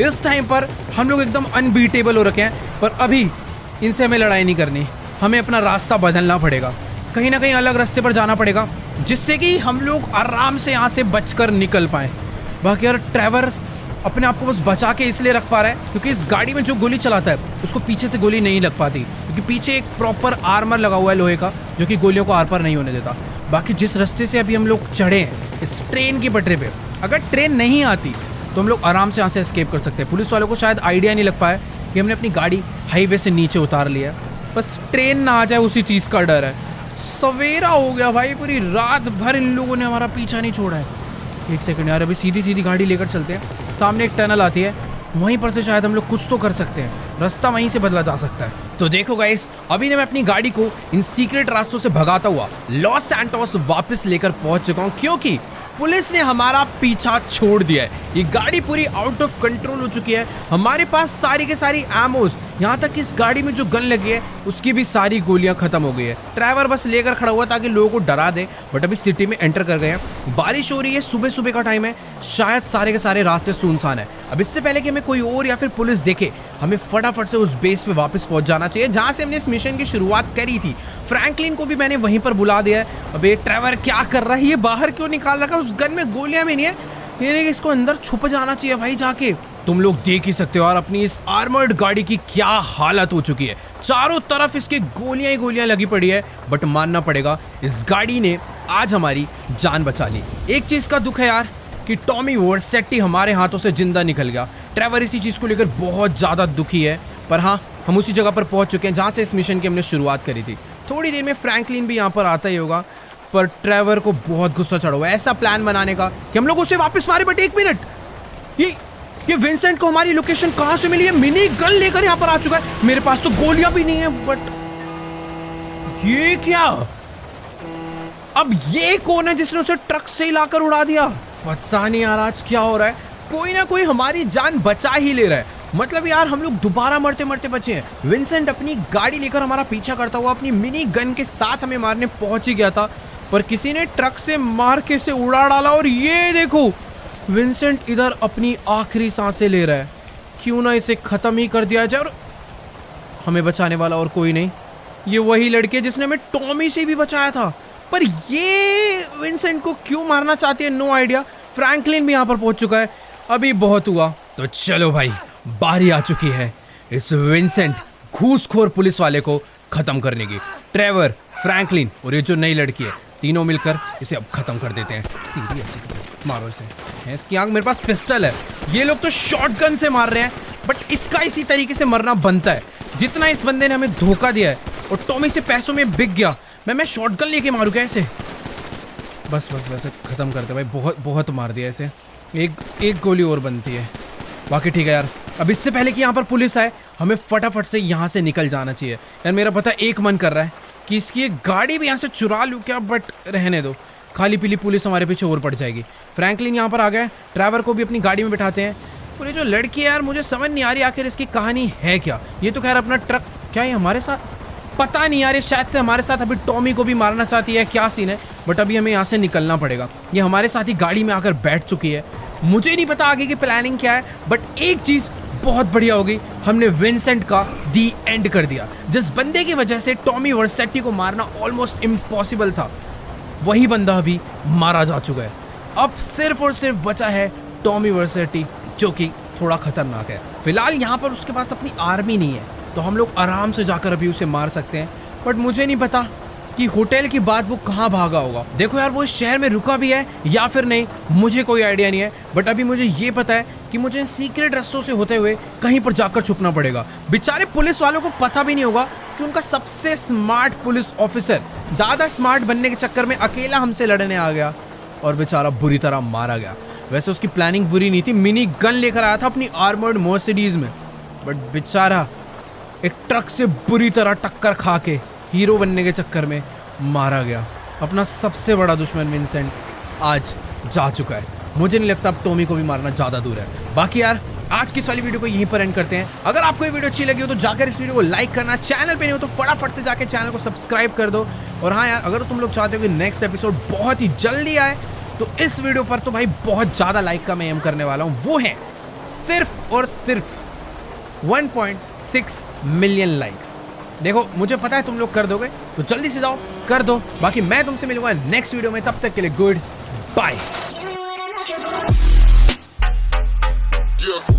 इस टाइम पर हम लोग एकदम अनबीटेबल हो रखे हैं, पर अभी इनसे हमें लड़ाई नहीं करनी, हमें अपना रास्ता बदलना पड़ेगा, कहीं ना कहीं अलग रास्ते पर जाना पड़ेगा, जिससे कि हम लोग आराम से यहाँ से बचकर निकल पाएँ। बाकी यार ट्रेवर अपने आप को बस बचा के इसलिए रख पा रहा है क्योंकि इस गाड़ी में जो गोली चलाता है उसको पीछे से गोली नहीं लग पाती, क्योंकि पीछे एक प्रॉपर आर्मर लगा हुआ है लोहे का, जो कि गोलियों को आर पार नहीं होने देता। बाकी जिस रास्ते से अभी हम लोग चढ़े हैं इस ट्रेन की पटरी पे, अगर ट्रेन नहीं आती तो हम लोग आराम से यहाँ से एस्केप कर सकते हैं। पुलिस वालों को शायद आइडिया नहीं लग पाया कि हमने अपनी गाड़ी हाईवे से नीचे उतार लिया, बस ट्रेन ना आ जाए उसी चीज़ का डर है। सवेरा हो गया भाई, पूरी रात भर इन लोगों ने हमारा पीछा नहीं छोड़ा है। एक सेकंड यार, अभी सीधी गाड़ी लेकर चलते हैं, सामने एक टनल आती है, वहीं पर से शायद हम लोग कुछ तो कर सकते हैं, रास्ता वहीं से बदला जा सकता है। तो देखो गाइस, अभी मैं अपनी गाड़ी को इन सीक्रेट रास्तों से भगाता हुआ लॉस सैंटोस वापस लेकर पहुंच चुका हूं, क्योंकि पुलिस ने हमारा पीछा छोड़ दिया है। ये गाड़ी पूरी आउट ऑफ कंट्रोल हो चुकी है, हमारे पास सारी के सारी एमोज, यहाँ तक इस गाड़ी में जो गन लगी है उसकी भी सारी गोलियां खत्म हो गई है। ड्राइवर बस लेकर खड़ा हुआ ताकि लोगों को डरा दे, बट अभी सिटी में एंटर कर गए हैं। बारिश हो रही है, सुबह का टाइम है, शायद सारे के सारे रास्ते सुनसान है। अब इससे पहले कि हमें कोई और या फिर पुलिस देखे, हमें फटाफट से उस बेस पे वापस पहुंच जाना चाहिए जहां से हमने इस मिशन की शुरुआत करी थी। फ्रैंकलिन को भी मैंने वहीं पर बुला दिया है। अब ये ट्रेवर क्या कर रहा है, ये बाहर क्यों निकाल रखा है? उस गन में गोलियां भी नहीं है, ये इसको अंदर छुप जाना चाहिए भाई जाके। तुम लोग देख ही सकते हो यार अपनी इस आर्मर्ड गाड़ी की क्या हालत हो चुकी है, चारों तरफ इसके गोलियां ही गोलियां लगी पड़ी है, बट मानना पड़ेगा इस गाड़ी ने आज हमारी जान बचा ली। एक चीज का दुख है यार कि टॉमी वर्सेट्टी हमारे हाथों से जिंदा निकल गया। ट्रेवर इसी चीज को लेकर बहुत ज्यादा दुखी है, पर हाँ, हम उसी जगह पर पहुंच चुके हैं जहां से इस मिशन की हमने शुरुआत करी थी। थोड़ी देर में फ्रैंकलिन भी यहाँ पर आता ही होगा, पर ट्रेवर को बहुत गुस्सा चढ़ा हुआ है ऐसा प्लान बनाने का कि हम लोग उसे वापस मारे। बट एक मिनट, ये विंसेंट को हमारी लोकेशन कहां से मिली है? मिनी गन लेकर यहाँ पर आ चुका है, मेरे पास तो गोलियां भी नहीं है। बट ये क्या? अब ये कौन है जिसने उसे ट्रक से लाकर उड़ा दिया? पता नहीं यार आज क्या हो रहा है, कोई ना कोई हमारी जान बचा ही ले रहा है। मतलब यार हम लोग दोबारा मरते मरते बचे हैं। विंसेंट अपनी गाड़ी लेकर हमारा पीछा करता हुआ अपनी मिनी गन के साथ हमें मारने पहुंच ही गया था, पर किसी ने ट्रक से मार के इसे उड़ा डाला। और ये देखो, विंसेंट इधर अपनी आखिरी सांसें ले रहा है। क्यों ना इसे खत्म ही कर दिया जाए, और हमें बचाने वाला और कोई नहीं, ये वही लड़की है जिसने हमें टॉमी से भी बचाया था। पर ये विंसेंट को क्यों मारना चाहती है, नो आइडिया। फ्रैंकलिन भी यहाँ पर पहुंच चुका है, अभी बहुत हुआ। तो चलो भाई, बारी आ चुकी है इस विंसेंट घूसखोर पुलिस वाले को खत्म करने की। ट्रेवर, फ्रैंकलिन और ये जो नई लड़की है, तीनों मिलकर इसे अब खत्म कर देते हैं। तीर ऐसे मारो इसे, इसकी आंख, मेरे पास पिस्टल है। ये लोग तो शॉटगन से मार रहे हैं, बट इसका इसी तरीके से मरना बनता है। जितना इस बंदे ने हमें धोखा दिया है और टॉमी से पैसों में बिक गया, मैं शॉटगन लेके मारूं क्या इसे? बस वैसे खत्म करते भाई, बहुत मार दिया इसे। एक गोली और बनती है, बाकी ठीक है यार। अब इससे पहले कि यहाँ पर पुलिस आए, हमें फटाफट से यहाँ से निकल जाना चाहिए। यार मेरा पता एक मन कर रहा है कि इसकी एक गाड़ी भी यहाँ से चुरा लूँ क्या, बट रहने दो, खाली पीली पुलिस हमारे पीछे और पड़ जाएगी। फ्रैंकलिन यहाँ पर आ गए, ट्रेवर को भी अपनी गाड़ी में बिठाते हैं। और ये जो लड़की है यार, मुझे समझ नहीं आ रही आखिर इसकी कहानी है क्या। ये तो खैर अपना ट्रक, क्या ये हमारे साथ, पता नहीं यार, ये शायद से हमारे साथ अभी टॉमी को भी मारना चाहती है, क्या सीन है। बट अभी हमें यहाँ से निकलना पड़ेगा। ये हमारे साथ ही गाड़ी में आकर बैठ चुकी है, मुझे नहीं पता आगे की प्लानिंग क्या है, बट एक चीज़ बहुत बढ़िया होगी, हमने विंसेंट का दी एंड कर दिया। जिस बंदे की वजह से टॉमी वर्सेट्टी को मारना ऑलमोस्ट इम्पॉसिबल था, वही बंदा अभी मारा जा चुका है। अब सिर्फ और सिर्फ बचा है टॉमी वर्सेट्टी, जो कि थोड़ा खतरनाक है। फिलहाल यहाँ पर उसके पास अपनी आर्मी नहीं है, तो हम लोग आराम से जाकर अभी उसे मार सकते हैं। बट मुझे नहीं पता कि होटल के बाद वो कहाँ भागा होगा। देखो यार, वो इस शहर में रुका भी है या फिर नहीं, मुझे कोई आइडिया नहीं है। बट अभी मुझे ये पता है कि मुझे इन सीक्रेट रास्तों से होते हुए कहीं पर जाकर छुपना पड़ेगा। बेचारे पुलिस वालों को पता भी नहीं होगा कि उनका सबसे स्मार्ट पुलिस ऑफिसर ज़्यादा स्मार्ट बनने के चक्कर में अकेला हमसे लड़ने आ गया और बेचारा बुरी तरह मारा गया। वैसे उसकी प्लानिंग बुरी नहीं थी, मिनी गन लेकर आया था अपनी आर्मर्ड मर्सिडीज में, बट बेचारा एक ट्रक से बुरी तरह टक्कर खा के हीरो बनने के चक्कर में मारा गया। अपना सबसे बड़ा दुश्मन विंसेंट आज जा चुका है। मुझे नहीं लगता अब टॉमी को भी मारना ज़्यादा दूर है। बाकी यार आज की इस वाली वीडियो को यहीं पर एंड करते हैं। अगर आपको ये वीडियो अच्छी लगी हो तो जाकर इस वीडियो को लाइक करना, चैनल पे नहीं हो तो फटाफट से जाकर चैनल को सब्सक्राइब कर दो। और हाँ यार, अगर तुम लोग चाहते हो कि नेक्स्ट एपिसोड बहुत ही जल्दी आए तो इस वीडियो पर तो भाई बहुत ज़्यादा लाइक का मैं एम करने वाला हूँ। वो है सिर्फ और सिर्फ 1.6 मिलियन लाइक्स। देखो मुझे पता है तुम लोग कर दोगे, तो जल्दी से जाओ कर दो। बाकी मैं तुमसे मिलूंगा नेक्स्ट वीडियो में, तब तक के लिए गुड बाय। Yeah.